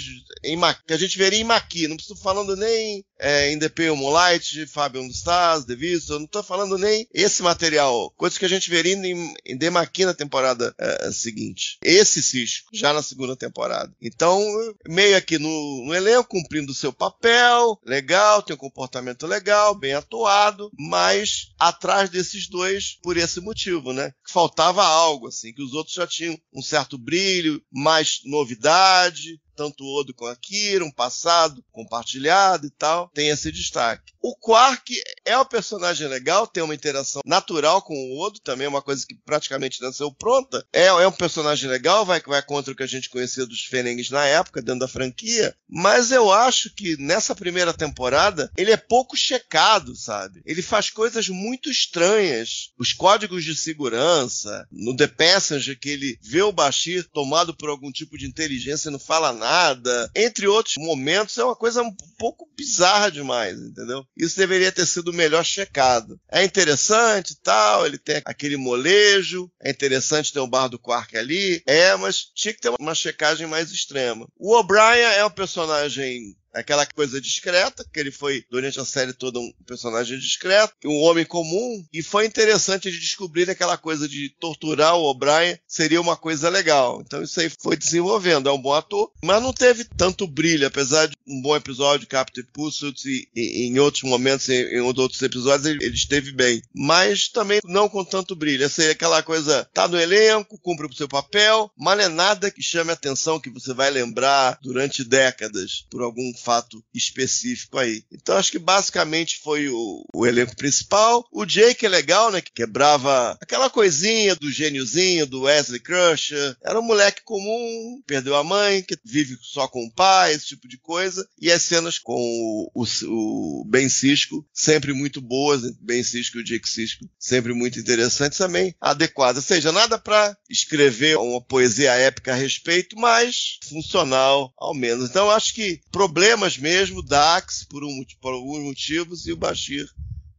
que a gente veria em Maqui. Não estou falando nem In the Pale Moonlight, Fabian Stars, The Vista, eu não estou falando nem esse material, coisas que a gente veria em Demaki na temporada seguinte. Esse Sisko, já na segunda temporada. Então, meio aqui no elenco, cumprindo o seu papel, legal, tem um comportamento legal, bem atuado, mas atrás desses dois, por esse motivo, né? Que faltava algo, assim, que os outros já tinham um certo brilho, mais novidade, tanto o Odo com a Kira, um passado compartilhado e tal, tem esse destaque. O Quark é um personagem legal, tem uma interação natural com o Odo, também é uma coisa que praticamente nasceu pronta. É um personagem legal, vai contra o que a gente conhecia dos Ferengues na época, dentro da franquia, mas eu acho que nessa primeira temporada ele é pouco checado, sabe? Ele faz coisas muito estranhas. Os códigos de segurança, no The Passenger, que ele vê o Bashir tomado por algum tipo de inteligência e não fala nada, entre outros momentos, é uma coisa um pouco bizarra demais, entendeu? Isso deveria ter sido melhor checado. É interessante e tal, ele tem aquele molejo, é interessante ter o bar do Quark ali, mas tinha que ter uma checagem mais extrema. O O'Brien é um personagem, aquela coisa discreta, que ele foi, durante a série toda, um personagem discreto, um homem comum, e foi interessante de descobrir aquela coisa de torturar o O'Brien seria uma coisa legal. Então isso aí foi desenvolvendo, é um bom ator, mas não teve tanto brilho, apesar de um bom episódio, Captain Pursuit, e em outros momentos, em outros episódios, ele esteve bem. Mas também não com tanto brilho. Essa é aquela coisa, tá no elenco, cumpre o seu papel, mas não é nada que chame a atenção, que você vai lembrar durante décadas, por algum fato específico aí. Então acho que basicamente foi o elenco principal. O Jake é legal, né? Que quebrava aquela coisinha do gêniozinho, do Wesley Crusher. Era um moleque comum, perdeu a mãe, que vive só com o pai, esse tipo de coisa. E as cenas com o Ben Sisko, sempre muito boas. Ben Sisko e o Jake Sisko, sempre muito interessantes também, adequadas. Ou seja, nada para escrever uma poesia épica a respeito, mas funcional ao menos. Então acho que problemas mesmo, Dax por alguns motivos e o Bashir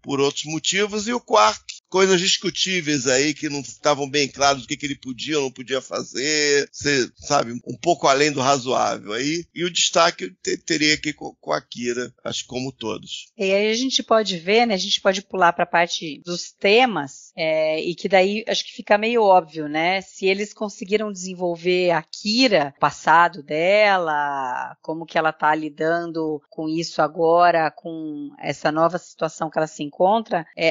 por outros motivos, e o Quark, coisas discutíveis aí que não estavam bem claros do que ele podia ou não podia fazer, você sabe, um pouco além do razoável aí, e o destaque teria aqui com a Kira, acho que como todos. E aí a gente pode ver, né, a gente pode pular para a parte dos temas, e que daí acho que fica meio óbvio, né, se eles conseguiram desenvolver a Kira, o passado dela, como que ela está lidando com isso agora, com essa nova situação que ela se encontra,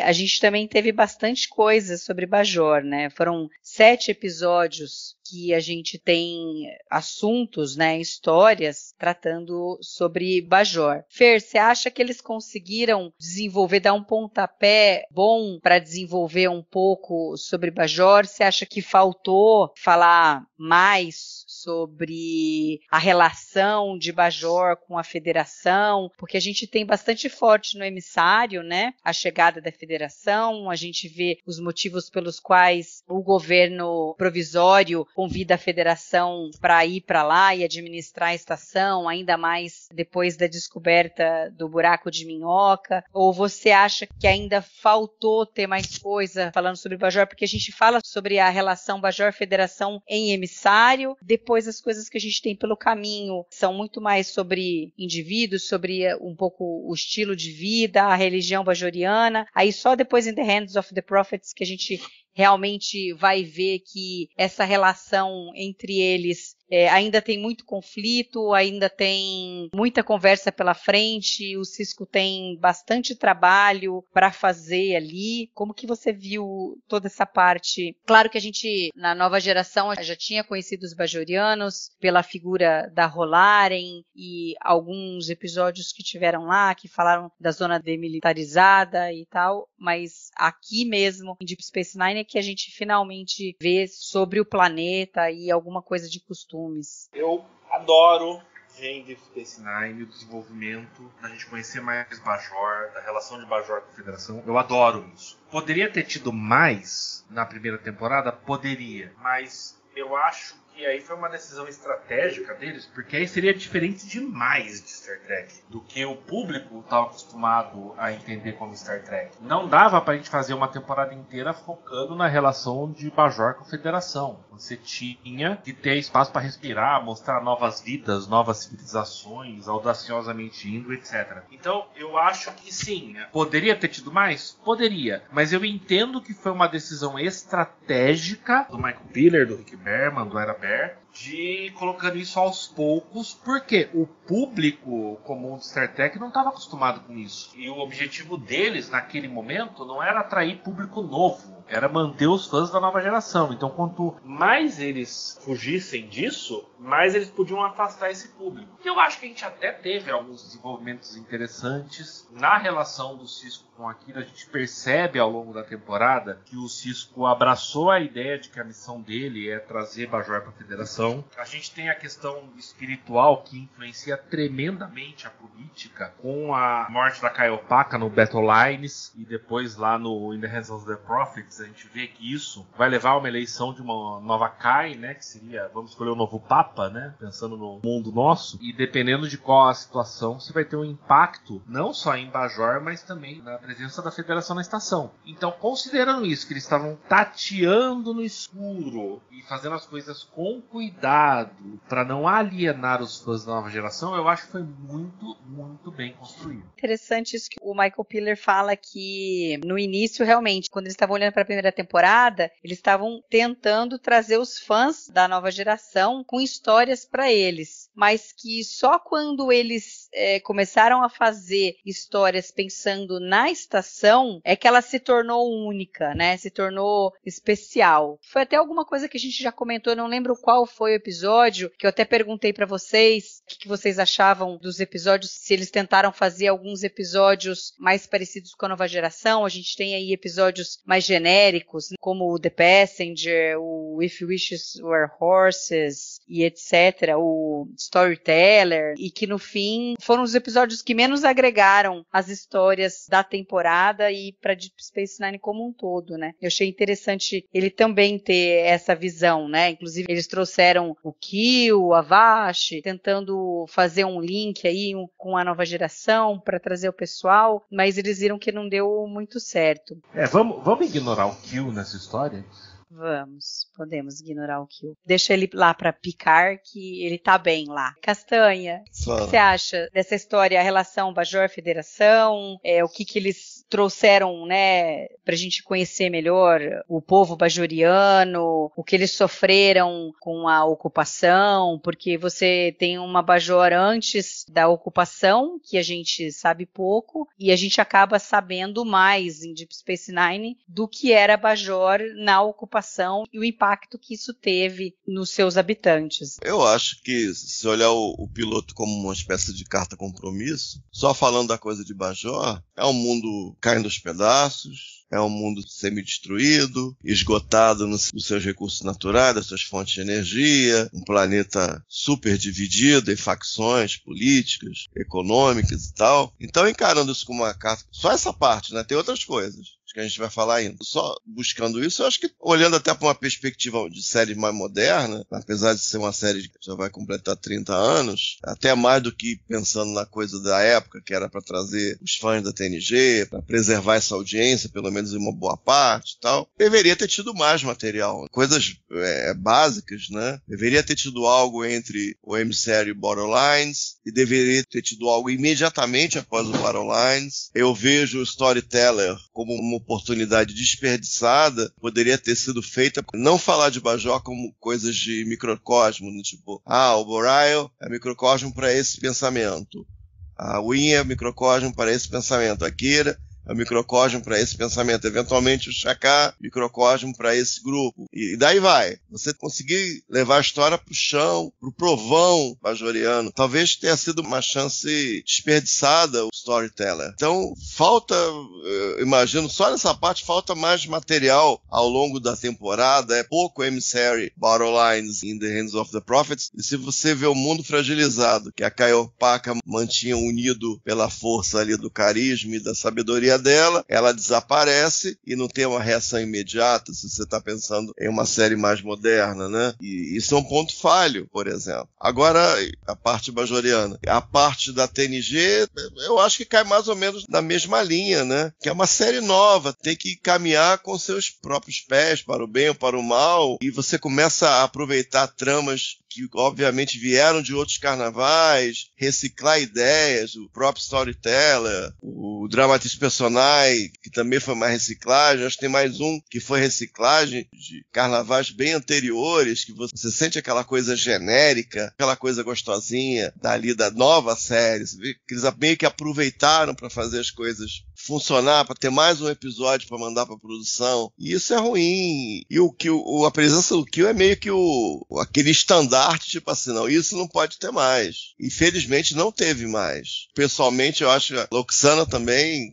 a gente também teve bastante coisa sobre Bajor, né? Foram 7 episódios que a gente tem assuntos, né, histórias tratando sobre Bajor. Fer, você acha que eles conseguiram desenvolver, dar um pontapé bom para desenvolver um pouco sobre Bajor? Você acha que faltou falar mais sobre a relação de Bajor com a Federação? Porque a gente tem bastante forte no emissário, né, a chegada da Federação, a gente vê os motivos pelos quais o governo provisório convida a Federação para ir para lá e administrar a estação, ainda mais depois da descoberta do buraco de minhoca. Ou você acha que ainda faltou ter mais coisa falando sobre Bajor? Porque a gente fala sobre a relação Bajor-Federação em emissário, depois as coisas que a gente tem pelo caminho são muito mais sobre indivíduos, sobre um pouco o estilo de vida, a religião bajoriana. Aí só depois in the Hands of the Prophets que a gente realmente vai ver que essa relação entre eles ainda tem muito conflito, ainda tem muita conversa pela frente, o Cisco tem bastante trabalho para fazer ali. Como que você viu toda essa parte? Claro que a gente, na nova geração, já tinha conhecido os bajorianos pela figura da Rolaren e alguns episódios que tiveram lá, que falaram da zona demilitarizada e tal, mas aqui mesmo, em Deep Space Nine, é que a gente finalmente vê sobre o planeta e alguma coisa de costumes. Eu adoro ver em Deep Space Nine o desenvolvimento, da gente conhecer mais Bajor, da relação de Bajor com a Federação. Eu adoro isso. Poderia ter tido mais na primeira temporada? Poderia, mas eu acho que aí foi uma decisão estratégica deles, porque aí seria diferente demais de Star Trek do que o público estava acostumado a entender como Star Trek. Não dava pra gente fazer uma temporada inteira focando na relação de Bajor com a Federação. Você tinha que ter espaço para respirar, mostrar novas vidas, novas civilizações, audaciosamente indo, etc. Então, eu acho que sim. Poderia ter tido mais? Poderia. Mas eu entendo que foi uma decisão estratégica do Michael Piller, do Rick Berman, do Ira Behr, de colocando isso aos poucos, porque o público comum de Star Trek não estava acostumado com isso. E o objetivo deles, naquele momento, não era atrair público novo, era manter os fãs da nova geração. Então, quanto mais eles fugissem disso, mais eles podiam afastar esse público. E eu acho que a gente até teve alguns desenvolvimentos interessantes na relação do Cisco com a Kira. A gente percebe ao longo da temporada que o Cisco abraçou a ideia de que a missão dele é trazer Bajor para a Federação. A gente tem a questão espiritual que influencia tremendamente a política, com a morte da Kaiopaka no Battle Lines e depois lá no In the Hands of the Prophets. A gente vê que isso vai levar a uma eleição de uma nova Kai, né, que seria, vamos escolher um novo Papa, né, pensando no mundo nosso, e dependendo de qual a situação, você vai ter um impacto não só em Bajor, mas também na presença da Federação na estação. Então, considerando isso, que eles estavam tateando no escuro e fazendo as coisas com cuidado para não alienar os fãs da nova geração, eu acho que foi muito, muito bem construído. Interessante isso que o Michael Piller fala, que no início, realmente, quando eles estavam olhando para a primeira temporada, eles estavam tentando trazer os fãs da nova geração com histórias para eles, mas que só quando eles começaram a fazer histórias pensando na estação é que ela se tornou única, né? Se tornou especial. Foi até alguma coisa que a gente já comentou, não lembro qual foi o episódio, que eu até perguntei para vocês o que vocês achavam dos episódios, se eles tentaram fazer alguns episódios mais parecidos com a nova geração. A gente tem aí episódios mais genéricos, como o The Passenger, o If Wishes Were Horses e etc., o Storyteller, e que no fim foram os episódios que menos agregaram as histórias da temporada e para Deep Space Nine como um todo, né? Eu achei interessante ele também ter essa visão, né? Inclusive eles trouxeram o Kill, a Vash, tentando fazer um link aí com a nova geração para trazer o pessoal, mas eles viram que não deu muito certo. Vamos ignorar o Kill nessa história? Podemos ignorar o Kill. Deixa ele lá pra picar, que ele tá bem lá. Castanha, o que você acha dessa história, a relação Bajor-Federação, o que eles trouxeram, né, pra gente conhecer melhor o povo bajoriano, o que eles sofreram com a ocupação, porque você tem uma Bajor antes da ocupação, que a gente sabe pouco, e a gente acaba sabendo mais em Deep Space Nine do que era Bajor na ocupação e o impacto que isso teve nos seus habitantes. Eu acho que, se olhar o piloto como uma espécie de carta compromisso, só falando da coisa de Bajor, é um mundo caindo aos pedaços, é um mundo semi-destruído, esgotado nos seus recursos naturais, das suas fontes de energia, um planeta super dividido em facções políticas, econômicas e tal. Então, encarando isso como uma carta, só essa parte, né? Tem outras coisas que a gente vai falar ainda. Só buscando isso, eu acho que, olhando até para uma perspectiva de série mais moderna, apesar de ser uma série que já vai completar 30 anos, até mais do que pensando na coisa da época, que era para trazer os fãs da TNG, para preservar essa audiência, pelo menos em uma boa parte e tal, deveria ter tido mais material. Coisas básicas, né? Deveria ter tido algo entre o emissário e o Battle Lines, e deveria ter tido algo imediatamente após o Battle Lines. Eu vejo o Storyteller como uma oportunidade desperdiçada poderia ter sido feita, não falar de Bajor como coisas de microcosmo, tipo, o Boreal é microcosmo para esse pensamento, a Win é microcosmo para esse pensamento, a Kira é o microcosmo para esse pensamento, eventualmente o Shaka, microcosmo para esse grupo, e daí vai. Você conseguir levar a história pro chão, pro provão bajoriano, talvez tenha sido uma chance desperdiçada o storyteller. Então, falta, imagino, só nessa parte falta mais material ao longo da temporada, é pouco emissary battle lines in the hands of the prophets, e se você vê o mundo fragilizado, que a Kaiopaka mantinha unido pela força ali do carisma e da sabedoria dela, ela desaparece e não tem uma reação imediata, se você está pensando em uma série mais moderna, né? E isso é um ponto falho, por exemplo. Agora, a parte bajoriana. A parte da TNG, eu acho que cai mais ou menos na mesma linha, né? Que é uma série nova, tem que caminhar com seus próprios pés, para o bem ou para o mal, e você começa a aproveitar tramas que obviamente vieram de outros carnavais, reciclar ideias, o próprio storyteller, o Dramatis Personae, que também foi uma reciclagem, acho que tem mais um que foi reciclagem de carnavais bem anteriores, que você sente aquela coisa genérica, aquela coisa gostosinha dali da nova série, você vê que eles meio que aproveitaram para fazer as coisas funcionar, para ter mais um episódio para mandar para produção, e isso é ruim. E a presença do Kill é meio que aquele estandarte, tipo assim, não, isso não pode ter mais. Infelizmente não teve mais. Pessoalmente eu acho que a Lwaxana também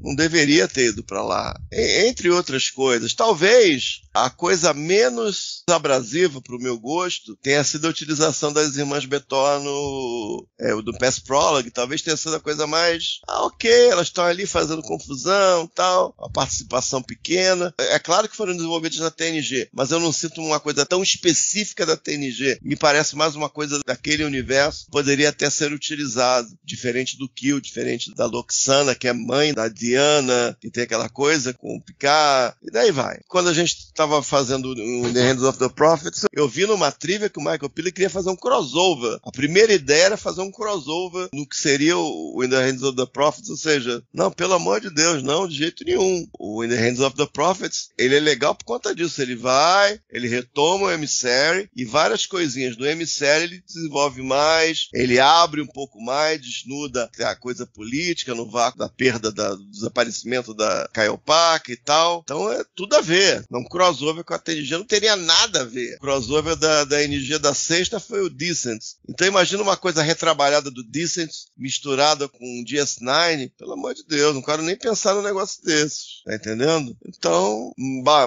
não deveria ter ido para lá. Entre outras coisas. Talvez a coisa menos abrasiva para o meu gosto tenha sido a utilização das irmãs Betor do Past Prologue. Talvez tenha sido a coisa mais... ok, elas estão ali fazendo confusão e tal. Uma participação pequena. É claro que foram desenvolvidas na TNG, mas eu não sinto uma coisa tão específica da TNG. Me parece mais uma coisa daquele universo. Poderia até ser utilizado. Diferente do Kill, diferente da Lwaxana, que é mãe da Diana, que tem aquela coisa com o Picard, e daí vai. Quando a gente estava fazendo o The Hands of the Prophets, eu vi numa trivia que o Michael Piller queria fazer um crossover. A primeira ideia era fazer um crossover no que seria o In the Hands of the Prophets, ou seja, não, pelo amor de Deus, não, de jeito nenhum. O In the Hands of the Prophets, ele é legal por conta disso. Ele retoma o Emissary e várias coisinhas do Emissary ele desenvolve mais, ele abre um pouco mais, desnuda a coisa política no vácuo da perda do desaparecimento da Kaiopaka e tal. Então é tudo a ver. Um crossover com a TNG não teria nada a ver. O crossover da NG da sexta foi o Decent. Então imagina uma coisa retrabalhada do Decent misturada com o DS9. Pelo amor de Deus, não quero nem pensar num negócio desse. Tá entendendo? Então,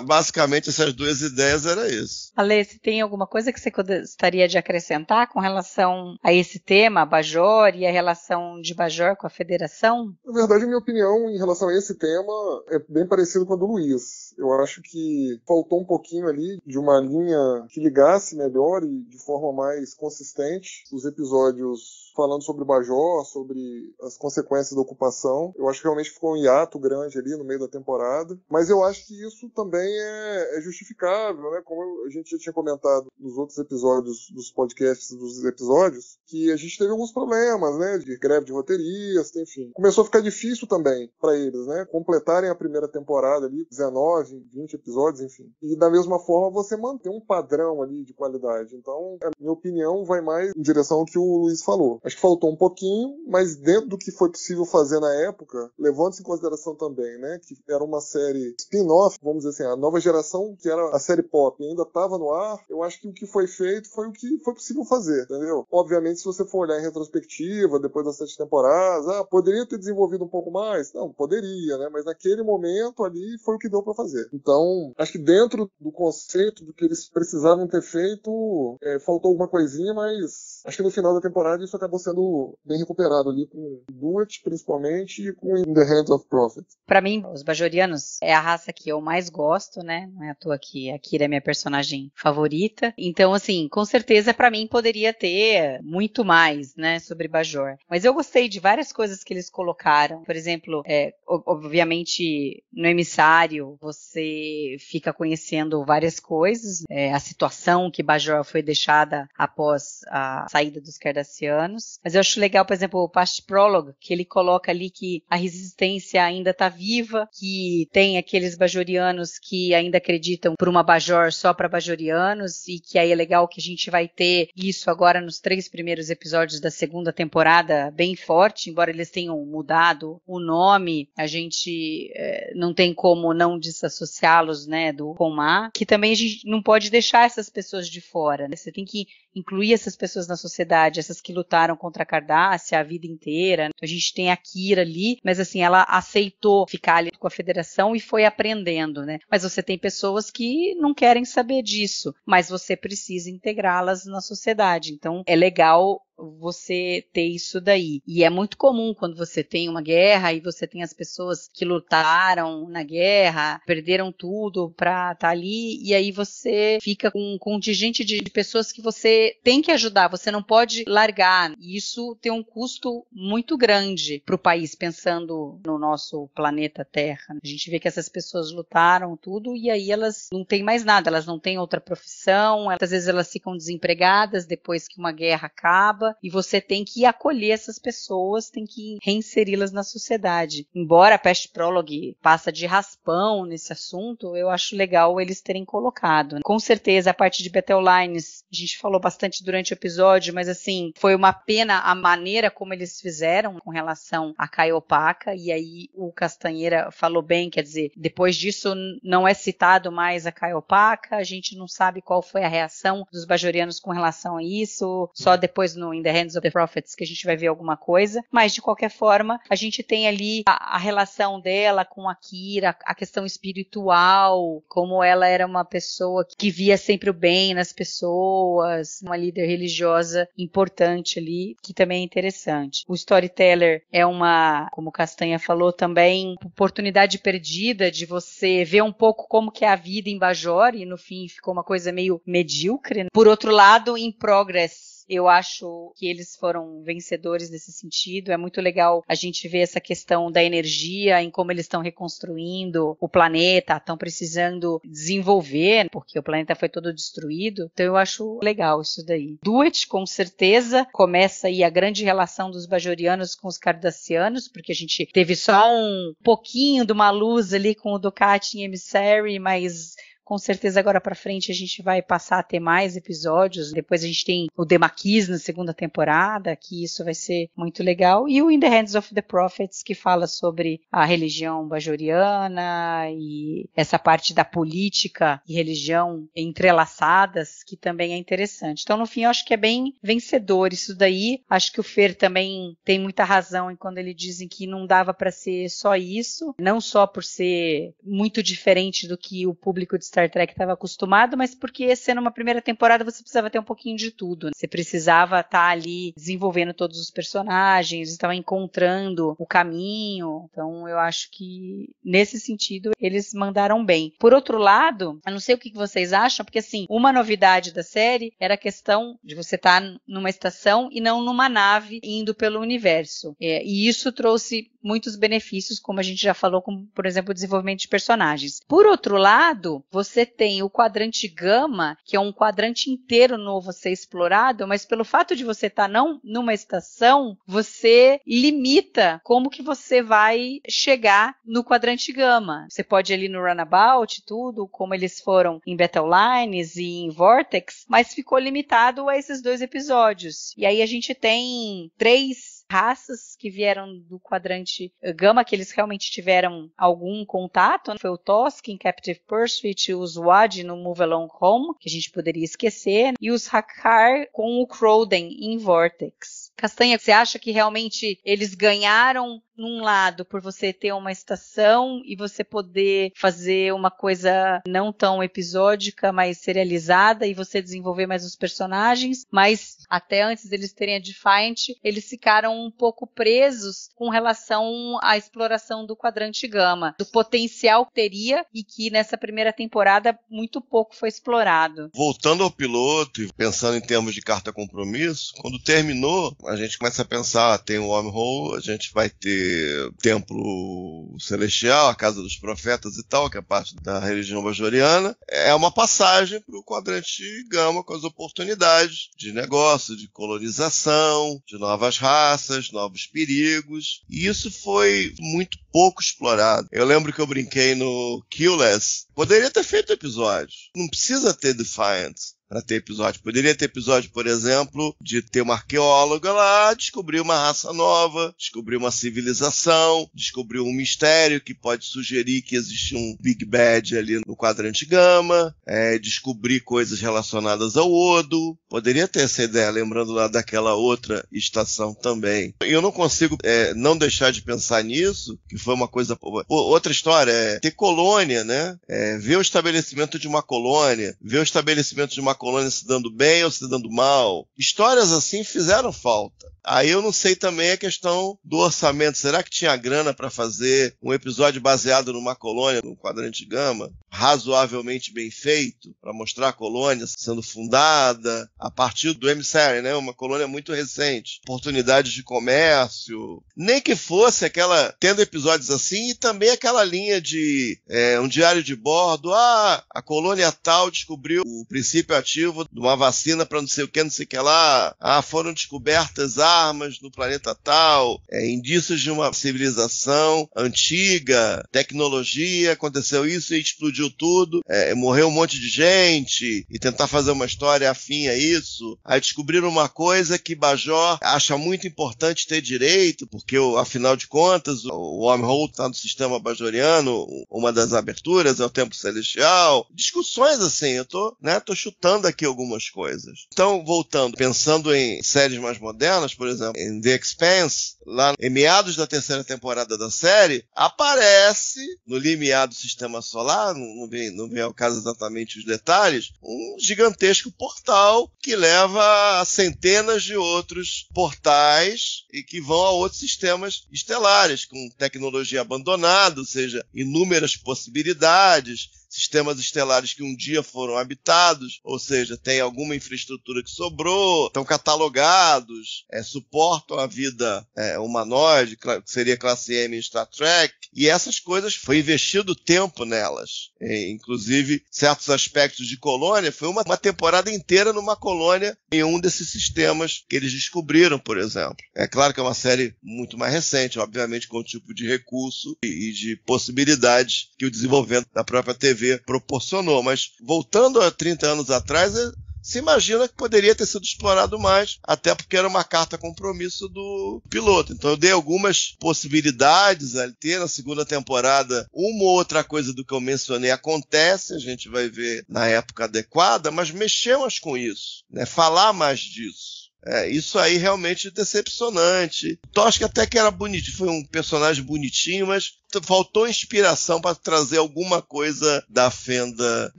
basicamente essas duas ideias era isso. Ale, se tem alguma coisa que você gostaria de acrescentar com relação a esse tema, Bajor, e a relação de Bajor com a Federação? Na verdade, a minha opinião em relação a esse tema é bem parecido com a do Luiz. Eu acho que faltou um pouquinho ali de uma linha que ligasse melhor e de forma mais consistente os episódios falando sobre o Bajor, sobre as consequências da ocupação. Eu acho que realmente ficou um hiato grande ali no meio da temporada. Mas eu acho que isso também é justificável, né? Como a gente já tinha comentado nos outros episódios dos podcasts dos episódios, que a gente teve alguns problemas, né? De greve de roteirista, enfim. Começou a ficar difícil também para eles, né? Completarem a primeira temporada ali, 19, 20 episódios, enfim. E da mesma forma você manter um padrão ali de qualidade. Então, a minha opinião vai mais em direção ao que o Luiz falou. Acho que faltou um pouquinho, mas dentro do que foi possível fazer na época, levando-se em consideração também, né, que era uma série spin-off, vamos dizer assim, a nova geração, que era a série pop, ainda estava no ar, eu acho que o que foi feito foi o que foi possível fazer, entendeu? Obviamente, se você for olhar em retrospectiva, depois das 7 temporadas, poderia ter desenvolvido um pouco mais? Não, poderia, né, mas naquele momento ali foi o que deu para fazer. Então, acho que dentro do conceito do que eles precisavam ter feito, faltou alguma coisinha, mas acho que no final da temporada isso acabou sendo bem recuperado ali com Duet, principalmente, e com In the Hands of Prophet. Pra mim, os bajorianos é a raça que eu mais gosto, né? Não é à toa que a Kira é minha personagem favorita. Então, assim, com certeza pra mim poderia ter muito mais, né, sobre Bajor. Mas eu gostei de várias coisas que eles colocaram. Por exemplo, obviamente, no emissário você fica conhecendo várias coisas. A situação que Bajor foi deixada após a saída dos Cardassianos. Mas eu acho legal, por exemplo, o Past Prologue, que ele coloca ali que a resistência ainda está viva, que tem aqueles bajorianos que ainda acreditam por uma Bajor só para bajorianos, e que aí é legal que a gente vai ter isso agora nos 3 primeiros episódios da segunda temporada bem forte, embora eles tenham mudado o nome, a gente não tem como não desassociá-los, né, do Comar, que também a gente não pode deixar essas pessoas de fora, né? Você tem que incluir essas pessoas na sociedade, essas que lutaram contra a Cardassia a vida inteira. Então a gente tem a Kira ali, mas assim, ela aceitou ficar ali com a Federação e foi aprendendo, né? Mas você tem pessoas que não querem saber disso, mas você precisa integrá-las na sociedade. Então é legal você ter isso daí. E é muito comum quando você tem uma guerra e você tem as pessoas que lutaram na guerra, perderam tudo pra estar ali, e aí você fica com um contingente de pessoas que você tem que ajudar, você não pode largar. E isso tem um custo muito grande pro país, pensando no nosso planeta Terra. A gente vê que essas pessoas lutaram tudo e aí elas não têm mais nada, elas não têm outra profissão, às vezes elas ficam desempregadas depois que uma guerra acaba, e você tem que acolher essas pessoas, tem que reinseri-las na sociedade. Embora a Past Prologue passa de raspão nesse assunto, eu acho legal eles terem colocado. Com certeza a parte de Battle Lines, a gente falou bastante durante o episódio, mas assim, foi uma pena a maneira como eles fizeram com relação a Caiopaka, e aí o Castanheira falou bem, quer dizer, depois disso não é citado mais a Caiopaka, a gente não sabe qual foi a reação dos bajorianos com relação a isso, só depois no In the Hands of the Prophets que a gente vai ver alguma coisa, mas de qualquer forma a gente tem ali a relação dela com a Kira, a questão espiritual, como ela era uma pessoa que via sempre o bem nas pessoas, uma líder religiosa importante ali, que também é interessante. O Storyteller é uma, como Castanha falou também, oportunidade perdida de você ver um pouco como que é a vida em Bajor, e no fim ficou uma coisa meio medíocre. Por outro lado, In Progress, eu acho que eles foram vencedores nesse sentido. É muito legal a gente ver essa questão da energia, em como eles estão reconstruindo o planeta, estão precisando desenvolver, porque o planeta foi todo destruído. Então eu acho legal isso daí. Do It, com certeza, começa aí a grande relação dos bajorianos com os cardassianos, porque a gente teve só um pouquinho de uma luz ali com o Dukat em Emissary, mas com certeza agora pra frente a gente vai passar a ter mais episódios. Depois a gente tem o Demaquis na segunda temporada, que isso vai ser muito legal. E o In the Hands of the Prophets, que fala sobre a religião bajoriana e essa parte da política e religião entrelaçadas, que também é interessante. Então, no fim, eu acho que é bem vencedor isso daí. Acho que o Fer também tem muita razão em quando ele dizem que não dava para ser só isso, não só por ser muito diferente do que o público de Star Trek estava acostumado, mas porque sendo uma primeira temporada você precisava ter um pouquinho de tudo, né? Você precisava estar ali desenvolvendo todos os personagens, estava encontrando o caminho. Então eu acho que nesse sentido eles mandaram bem. Por outro lado, eu não sei o que vocês acham, porque assim, uma novidade da série era a questão de você estar numa estação e não numa nave indo pelo universo. E isso trouxe muitos benefícios, como a gente já falou, como, por exemplo, o desenvolvimento de personagens. Por outro lado, você tem o quadrante Gama, que é um quadrante inteiro novo a ser explorado, mas pelo fato de você estar não numa estação, você limita como que você vai chegar no quadrante Gama. Você pode ir ali no Runabout, tudo, como eles foram em Battle Lines e em Vortex, mas ficou limitado a esses 2 episódios. E aí a gente tem 3 raças que vieram do quadrante Gama, que eles realmente tiveram algum contato. Foi o Tosk em Captive Pursuit, os Wad no Move Along Home, que a gente poderia esquecer, e os Hakkar com o Crowden em Vortex. Castanha, você acha que realmente eles ganharam num lado por você ter uma estação e você poder fazer uma coisa não tão episódica, mas serializada, e você desenvolver mais os personagens, mas até antes deles terem a Defiant, eles ficaram ficaram um pouco presos com relação à exploração do quadrante gama, do potencial que teria e que nessa primeira temporada muito pouco foi explorado. Voltando ao piloto e pensando em termos de carta compromisso, quando terminou, a gente começa a pensar, tem o wormhole, a gente vai ter o templo celestial, a casa dos profetas e tal, que é parte da religião bajoriana. É uma passagem para o quadrante gama com as oportunidades de negócio, de colonização, de novas raças, novos perigos. E isso foi muito pouco explorado. Eu lembro que eu brinquei no Killless. Poderia ter feito episódio. Não precisa ter Defiant para ter episódio. Poderia ter episódio, por exemplo, de ter uma arqueóloga lá, descobrir uma raça nova, descobrir uma civilização, descobrir um mistério que pode sugerir que existe um Big Bad ali no quadrante gama, descobrir coisas relacionadas ao Odo. Poderia ter essa ideia, lembrando lá daquela outra estação também. Eu não consigo não deixar de pensar nisso, que foi uma coisa... Outra história é ter colônia, né? Ver o estabelecimento de uma colônia, ver o estabelecimento de uma colônia se dando bem ou se dando mal. Histórias assim fizeram falta. Aí eu não sei também a questão do orçamento. Será que tinha grana para fazer um episódio baseado numa colônia, no quadrante gama, razoavelmente bem feito, para mostrar a colônia sendo fundada a partir do emissário, né? Uma colônia muito recente. Oportunidades de comércio. Nem que fosse aquela, tendo episódios assim, e também aquela linha de um diário de bordo. A colônia tal descobriu o princípio ativo de uma vacina para não sei o que, não sei o que lá. Foram descobertas armas no planeta tal, indícios de uma civilização antiga, tecnologia, aconteceu isso e explodiu tudo, morreu um monte de gente, e tentar fazer uma história afim a isso. Aí descobriram uma coisa que Bajor acha muito importante ter direito, porque afinal de contas o wormhole está no sistema bajoriano, uma das aberturas é o templo celestial. Discussões assim, eu tô chutando aqui algumas coisas. Então, voltando, pensando em séries mais modernas, por exemplo, em The Expanse, lá em meados da terceira temporada da série, aparece no limiar do sistema solar, não vem ao caso exatamente os detalhes, um gigantesco portal que leva a centenas de outros portais e que vão a outros sistemas estelares, com tecnologia abandonada, ou seja, inúmeras possibilidades, sistemas estelares que um dia foram habitados, ou seja, tem alguma infraestrutura que sobrou, estão catalogados, suportam a vida humanoide, que seria classe M em Star Trek, e essas coisas, foi investido tempo nelas. Inclusive, certos aspectos de colônia, foi uma temporada inteira numa colônia em um desses sistemas que eles descobriram, por exemplo. É claro que é uma série muito mais recente, obviamente com o tipo de recurso e de possibilidades que o desenvolvimento da própria TV proporcionou, mas voltando a 30 anos atrás, se imagina que poderia ter sido explorado mais, até porque era uma carta compromisso do piloto. Então eu dei algumas possibilidades a ter na segunda temporada. Uma ou outra coisa do que eu mencionei acontece, a gente vai ver na época adequada, mas mexemos com isso, né? Falar mais disso. Isso aí realmente é decepcionante. Tosca até que era bonitinho, foi um personagem bonitinho, mas faltou inspiração para trazer alguma coisa da fenda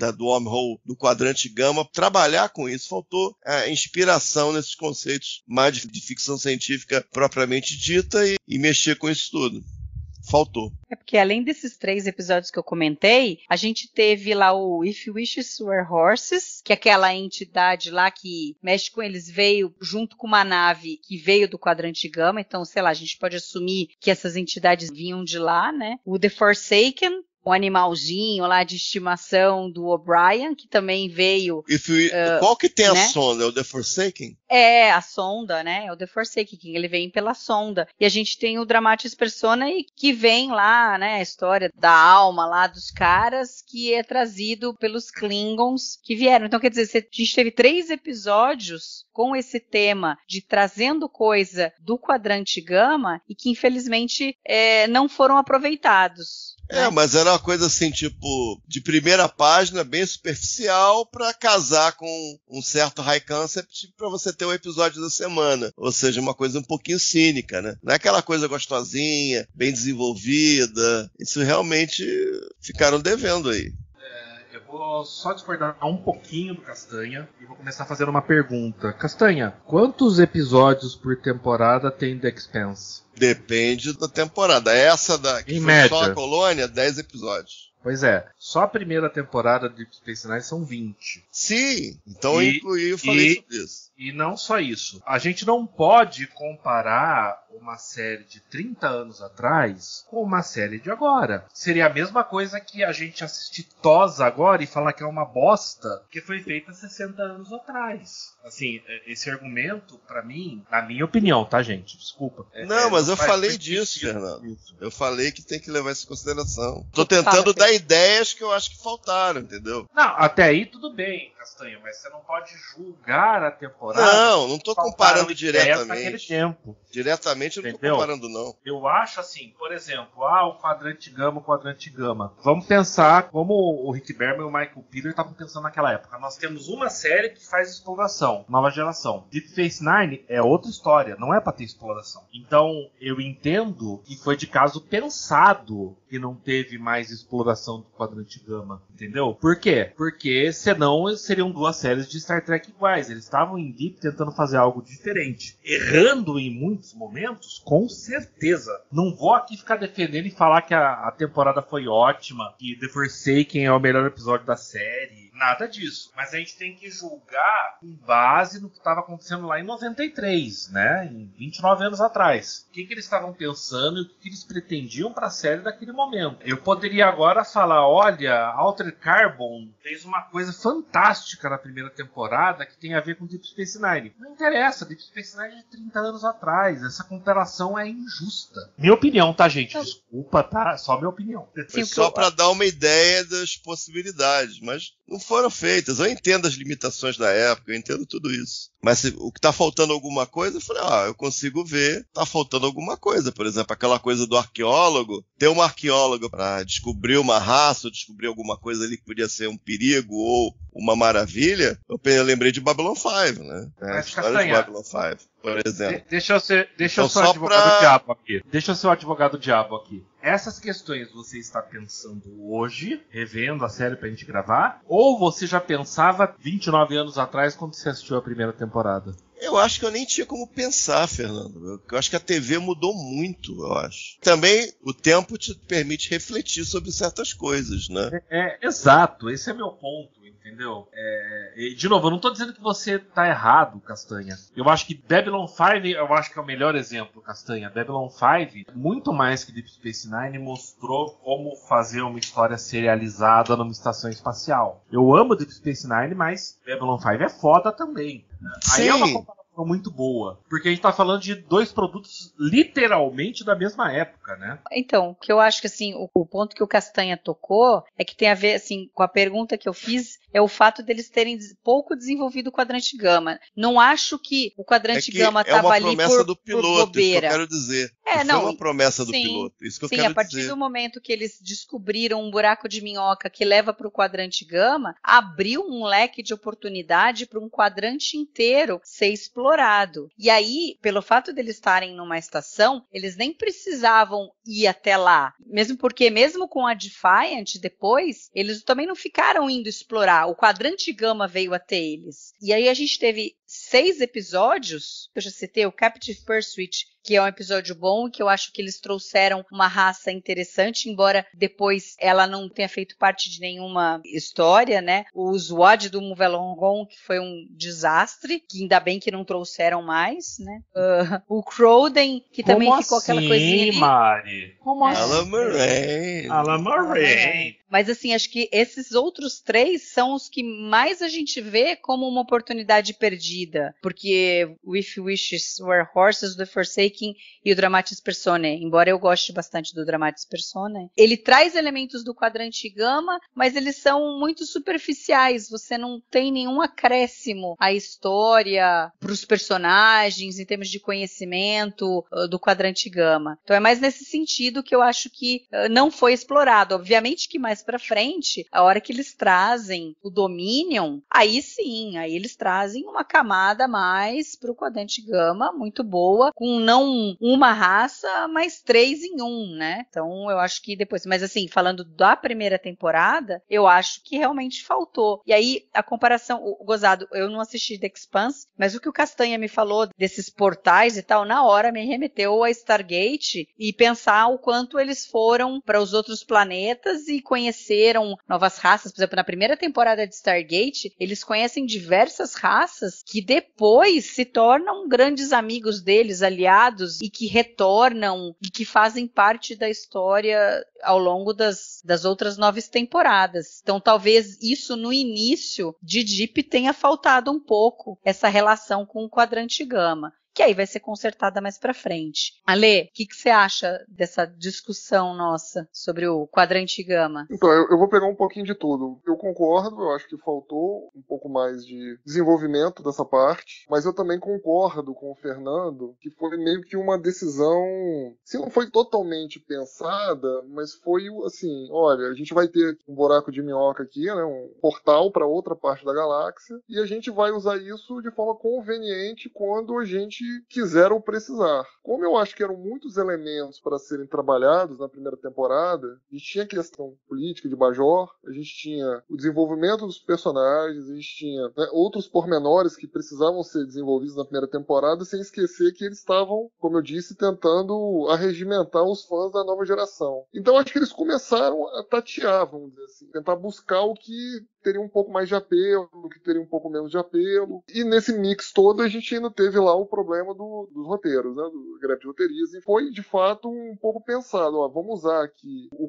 do wormhole, do quadrante gama, trabalhar com isso. Faltou inspiração nesses conceitos mais de ficção científica propriamente dita e mexer com isso tudo. Faltou. É porque além desses 3 episódios que eu comentei, a gente teve lá o If Wishes Were Horses, que é aquela entidade lá que mexe com eles, veio junto com uma nave que veio do quadrante gama, então, sei lá, a gente pode assumir que essas entidades vinham de lá, né? O The Forsaken, o animalzinho lá de estimação do O'Brien, que também veio... Qual que tem né? a sonda? É o The Forsaken? A sonda, né? É o The Forsaken, ele vem pela sonda. E a gente tem o Dramatis Personae, que vem lá, né? A história da alma lá dos caras, que é trazido pelos Klingons que vieram. Então, quer dizer, a gente teve 3 episódios com esse tema de trazendo coisa do quadrante gama e que, infelizmente, não foram aproveitados. Mas era uma coisa assim, tipo, de primeira página, bem superficial, para casar com um certo high concept para você ter o episódio da semana. Ou seja, uma coisa um pouquinho cínica, né? Não é aquela coisa gostosinha, bem desenvolvida. Isso realmente ficaram devendo aí. Eu vou só discordar um pouquinho do Castanha e vou começar fazendo uma pergunta. Castanha, quantos episódios por temporada tem The Expanse? Depende da temporada. Essa que foi só a colônia, 10 episódios. Pois é, só a primeira temporada de Deep Space Nine são 20. Sim, então eu falei sobre isso. E não só isso. A gente não pode comparar uma série de 30 anos atrás com uma série de agora. Seria a mesma coisa que a gente assistir TOS agora e falar que é uma bosta que foi feita 60 anos atrás. Assim, esse argumento, pra mim, na minha opinião, tá, gente? Desculpa. Não, mas eu falei disso, Fernando. Eu falei que tem que levar isso em consideração. Tô tentando dar ideias que eu acho que faltaram, entendeu? Não, até aí tudo bem, Castanho, mas você não pode julgar a temporada. Não tô comparando diretamente. Tempo. Diretamente eu não tô comparando, não. Eu acho assim, por exemplo, o quadrante gama. Vamos pensar como o Rick Berman e o Michael Piller estavam pensando naquela época. Nós temos uma série que faz exploração, nova geração. Deep Space Nine é outra história, não é pra ter exploração. Então, eu entendo que foi de caso pensado que não teve mais exploração do quadrante gama, entendeu? Por quê? Porque senão seriam duas séries de Star Trek iguais. Eles estavam em Deep tentando fazer algo diferente. Errando em muitos momentos, com certeza. Não vou aqui ficar defendendo e falar que a temporada foi ótima, que The Forsaken é o melhor episódio da série. Nada disso. Mas a gente tem que julgar com base no que estava acontecendo lá em 93, né? Em 29 anos atrás. O que eles estavam pensando e o que eles pretendiam para a série daquele momento. Eu poderia agora falar, olha, Altered Carbon fez uma coisa fantástica na primeira temporada que tem a ver com Deep Space Nine. Não interessa, Deep Space Nine é de 30 anos atrás. Essa comparação é injusta. Minha opinião, tá, gente? Desculpa, tá? Só minha opinião. Foi só para dar uma ideia das possibilidades, mas não foram feitas. Eu entendo as limitações da época, eu entendo tudo isso. Mas o que tá faltando alguma coisa, eu falei, eu consigo ver, tá faltando alguma coisa. Por exemplo, aquela coisa do arqueólogo, ter um arqueólogo para descobrir uma raça, ou descobrir alguma coisa ali que podia ser um perigo ou uma maravilha, eu lembrei de Babylon 5, né? A história de Babylon 5, por exemplo. Deixa eu ser o advogado diabo aqui. Deixa eu ser o advogado diabo aqui. Essas questões você está pensando hoje, revendo a série pra gente gravar, ou você já pensava 29 anos atrás quando você assistiu a primeira temporada? Eu acho que eu nem tinha como pensar, Fernando. Eu acho que a TV mudou muito, eu acho. Também o tempo te permite refletir sobre certas coisas, né? Exato, esse é meu ponto. Entendeu? De novo, eu não tô dizendo que você tá errado, Castanha. Eu acho que Babylon 5, eu acho que é o melhor exemplo, Castanha. Babylon 5, muito mais que Deep Space Nine, mostrou como fazer uma história serializada numa estação espacial. Eu amo Deep Space Nine, mas Babylon 5 é foda também. Sim. Aí é uma comparação muito boa, porque a gente tá falando de dois produtos literalmente da mesma época, né? Então, o que eu acho que assim, o ponto que o Castanha tocou é que tem a ver assim com a pergunta que eu fiz, é o fato deles terem pouco desenvolvido o quadrante gama. Não acho que o quadrante gama estava ali do piloto, por bobeira. Isso que eu quero dizer. Foi uma promessa do piloto, isso que eu quero dizer. Sim, a partir do momento que eles descobriram um buraco de minhoca que leva para o quadrante gama, abriu um leque de oportunidade para um quadrante inteiro ser explorado. E aí, pelo fato de eles estarem numa estação, eles nem precisavam ir até lá. Mesmo porque, mesmo com a Defiant, depois, eles também não ficaram indo explorar. O quadrante gama veio até eles. E aí a gente teve 6 episódios, eu já citei o Captive Pursuit, que é um episódio bom, que eu acho que eles trouxeram uma raça interessante, embora depois ela não tenha feito parte de nenhuma história, né? O Zwad do Muvelongon, que foi um desastre, que ainda bem que não trouxeram mais, né? O Crowden, que também ficou aquela coisinha ali. Mari? Como assim? Alan Moraine. Mas assim, acho que esses outros 3 são os que mais a gente vê como uma oportunidade perdida, porque If Wishes Were Horses, The Forsaken e o Dramatis Personae, embora eu goste bastante do Dramatis Personae, ele traz elementos do quadrante gama, mas eles são muito superficiais, você não tem nenhum acréscimo à história, para os personagens, em termos de conhecimento do quadrante gama. Então é mais nesse sentido que eu acho que não foi explorado. Obviamente que mais pra frente, a hora que eles trazem o Dominion, aí sim, aí eles trazem uma camada camada a mais pro Quadrante Gama, muito boa, com não uma raça, mas 3 em 1, né? Então eu acho que depois, mas assim, falando da primeira temporada, eu acho que realmente faltou. E aí, a comparação, o Gozado, eu não assisti The Expanse, mas o que o Castanha me falou desses portais e tal, na hora me remeteu a Stargate e pensar o quanto eles foram para os outros planetas e conheceram novas raças. Por exemplo, na primeira temporada de Stargate, eles conhecem diversas raças que depois se tornam grandes amigos deles, aliados, e que retornam e que fazem parte da história ao longo das outras 9 temporadas. Então, talvez isso no início de Deep tenha faltado um pouco, essa relação com o Quadrante Gama, que aí vai ser consertada mais pra frente. Ale, o que você acha dessa discussão nossa sobre o Quadrante Gama? Então, eu vou pegar um pouquinho de tudo. Eu concordo, eu acho que faltou um pouco mais de desenvolvimento dessa parte, mas eu também concordo com o Fernando que foi meio que uma decisão, se não foi totalmente pensada, mas foi assim, olha, a gente vai ter um buraco de minhoca aqui, né, um portal para outra parte da galáxia, e a gente vai usar isso de forma conveniente quando a gente quiser ou precisar. Como eu acho que eram muitos elementos para serem trabalhados na primeira temporada, a gente tinha a questão política de Bajor, a gente tinha o desenvolvimento dos personagens, a gente tinha, né, outros pormenores que precisavam ser desenvolvidos na primeira temporada, sem esquecer que eles estavam, como eu disse, tentando arregimentar os fãs da nova geração. Então acho que eles começaram a tatear, vamos dizer assim, tentar buscar o que teria um pouco mais de apelo, o que teria um pouco menos de apelo. E nesse mix todo a gente ainda teve lá o problema dos roteiros, né, do greve de roteiristas, e foi de fato um pouco pensado, ó, vamos usar aqui o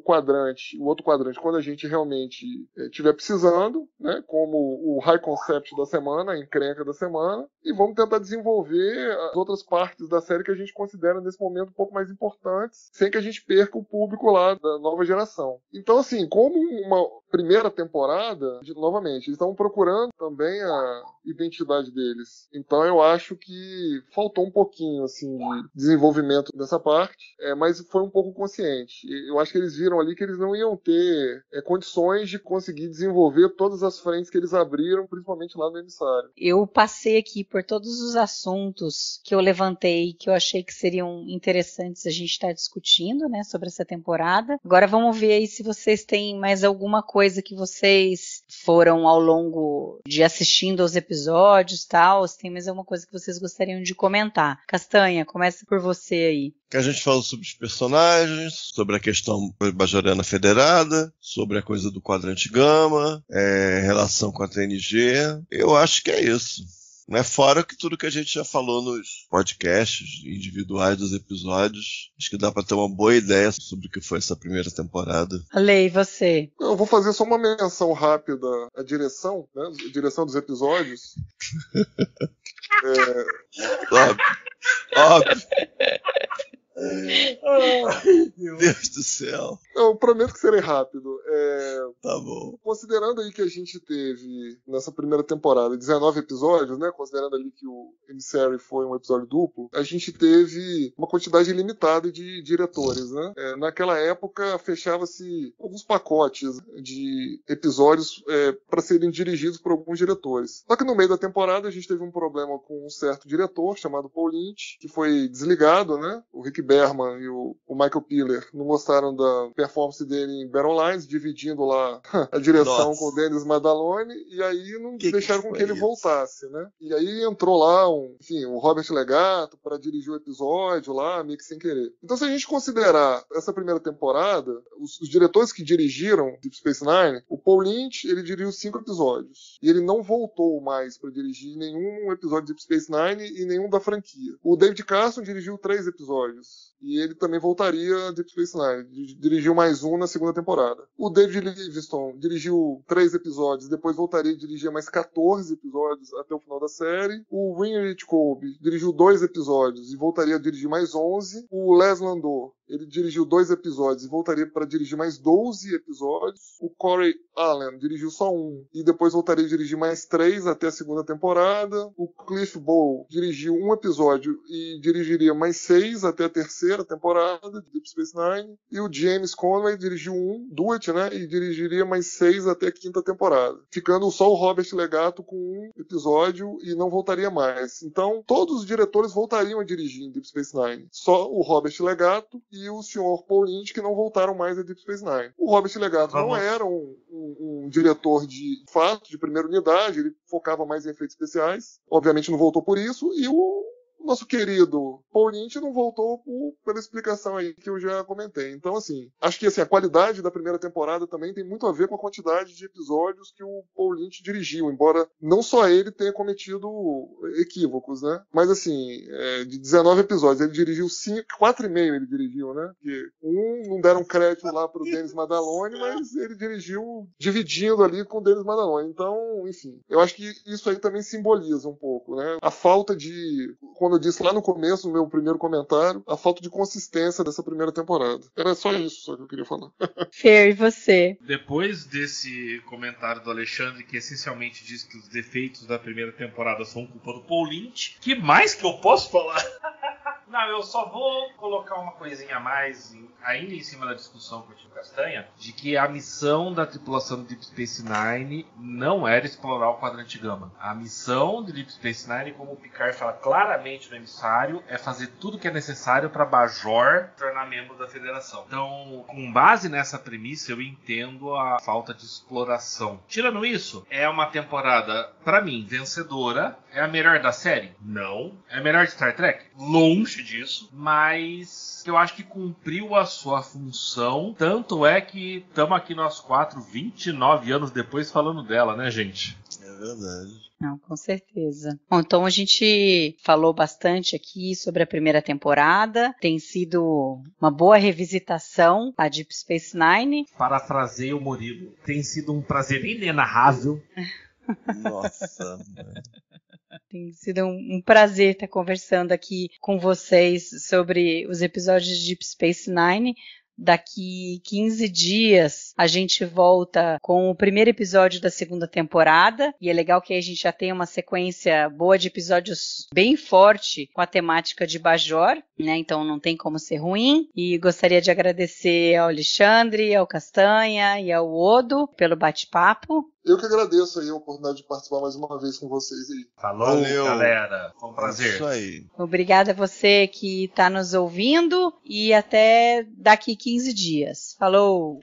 outro quadrante, quando a gente realmente estiver precisando, né, como o high concept da semana, a encrenca da semana, e vamos tentar desenvolver as outras partes da série que a gente considera nesse momento um pouco mais importantes, sem que a gente perca o público lá da nova geração. Então, assim, como uma primeira temporada, novamente, eles estavam procurando também a identidade deles. Então eu acho que faltou um pouquinho assim de desenvolvimento dessa parte, mas foi um pouco consciente. Eu acho que eles viram ali que eles não iam ter condições de conseguir desenvolver todas as frentes que eles abriram, principalmente lá no emissário. Eu passei aqui por todos os assuntos que eu levantei, que eu achei que seriam interessantes a gente estar discutindo, né, sobre essa temporada. Agora vamos ver aí se vocês têm mais alguma coisa que vocês foram ao longo de assistindo aos episódios e tal, se tem mais alguma coisa que vocês gostariam de comentar. Castanha, começa por você aí. Que a gente falou sobre os personagens, sobre a questão bajoriana federada, sobre a coisa do Quadrante Gama, relação com a TNG. Eu acho que é isso. Né? Fora que tudo que a gente já falou nos podcasts individuais dos episódios, acho que dá para ter uma boa ideia sobre o que foi essa primeira temporada. Ale, e você? Eu vou fazer só uma menção rápida à direção, né? A direção dos episódios. Óbvio. Meu Deus do céu. Eu prometo que serei rápido. Tá bom. Considerando aí que a gente teve nessa primeira temporada 19 episódios, né? Considerando ali que o Emissary foi um episódio duplo, a gente teve uma quantidade limitada de diretores, né? Naquela época fechava-se alguns pacotes de episódios para serem dirigidos por alguns diretores. Só que no meio da temporada a gente teve um problema com um certo diretor chamado Paul Lynch, que foi desligado, né? O Rick Berman e o Michael Piller não gostaram da performance dele em Battle Lines, dividindo lá a direção com o Dennis Madalone, e aí não deixaram com que ele voltasse, né? E aí entrou lá o Robert Legato para dirigir o episódio lá, meio que sem querer. Então, se a gente considerar essa primeira temporada, os diretores que dirigiram Deep Space Nine, o Paul Lynch, ele dirigiu 5 episódios. E ele não voltou mais para dirigir nenhum episódio de Deep Space Nine e nenhum da franquia. O David Carson dirigiu 3 episódios. E ele também voltaria a Deep Space Nine. Dirigiu mais um na segunda temporada. O David Livingston dirigiu 3 episódios, depois voltaria a dirigir mais 14 episódios até o final da série. O Winrich Kolbe dirigiu 2 episódios e voltaria a dirigir mais 11. O Les Landau, ele dirigiu 2 episódios e voltaria para dirigir mais 12 episódios. O Corey Allen dirigiu só 1 e depois voltaria a dirigir mais 3 até a segunda temporada. O Cliff Bowl dirigiu 1 episódio e dirigiria mais 6 até a terceira. primeira temporada de Deep Space Nine, e o James Conway dirigiu Do It, né, e dirigiria mais 6 até a 5ª temporada, ficando só o Robert Legato com um episódio e não voltaria mais. Então, todos os diretores voltariam a dirigir em Deep Space Nine. Só o Robert Legato e o Sr. Paul Lynch que não voltaram mais a Deep Space Nine. O Robert Legato não era um diretor de fato, de primeira unidade, ele focava mais em efeitos especiais. Obviamente não voltou por isso. E o nosso querido Paul Lynch não voltou pela explicação aí que eu já comentei. Então, assim, acho que assim, a qualidade da primeira temporada também tem muito a ver com a quantidade de episódios que o Paul Lynch dirigiu, embora não só ele tenha cometido equívocos, né? Mas, assim, de 19 episódios, ele dirigiu 4,5 ele dirigiu, né? Porque não deram crédito lá pro Denis Madalone, mas ele dirigiu dividindo ali com o Denis Madalone. Então, enfim, eu acho que isso aí também simboliza um pouco, né? A falta de... Quando eu disse lá no começo, no meu primeiro comentário, a falta de consistência dessa primeira temporada. Era só isso só que eu queria falar. Fer, e você? Depois desse comentário do Alexandre, que essencialmente diz que os defeitos da primeira temporada são culpa do Paul Lynch, que mais que eu posso falar? Não, eu só vou colocar uma coisinha a mais, ainda em cima da discussão com o Tio Castanha, de que a missão da tripulação de Deep Space Nine não era explorar o quadrante gama. A missão de Deep Space Nine, como o Picard fala claramente no emissário, é fazer tudo que é necessário para Bajor tornar membro da Federação. Então, com base nessa premissa, eu entendo a falta de exploração. Tirando isso, é uma temporada, para mim, vencedora. É a melhor da série? Não. É a melhor de Star Trek? Longe disso, mas eu acho que cumpriu a sua função, tanto é que estamos aqui nós 29 anos depois falando dela, né, gente? É verdade. Não, com certeza. Bom, então a gente falou bastante aqui sobre a primeira temporada, tem sido uma boa revisitação a Deep Space Nine. Parafrasei o Murilo, tem sido um prazer inenarrável. Nossa, Tem sido um prazer estar conversando aqui com vocês sobre os episódios de Deep Space Nine. Daqui 15 dias a gente volta com o primeiro episódio da segunda temporada e é legal que a gente já tem uma sequência boa de episódios bem forte com a temática de Bajor, né? Então não tem como ser ruim. E gostaria de agradecer ao Alexandre, ao Castanha e ao Odo pelo bate-papo. Eu que agradeço aí a oportunidade de participar mais uma vez com vocês aí. Falou, valeu, galera. Foi um prazer. Isso aí. Obrigada a você que está nos ouvindo e até daqui 15 dias. Falou!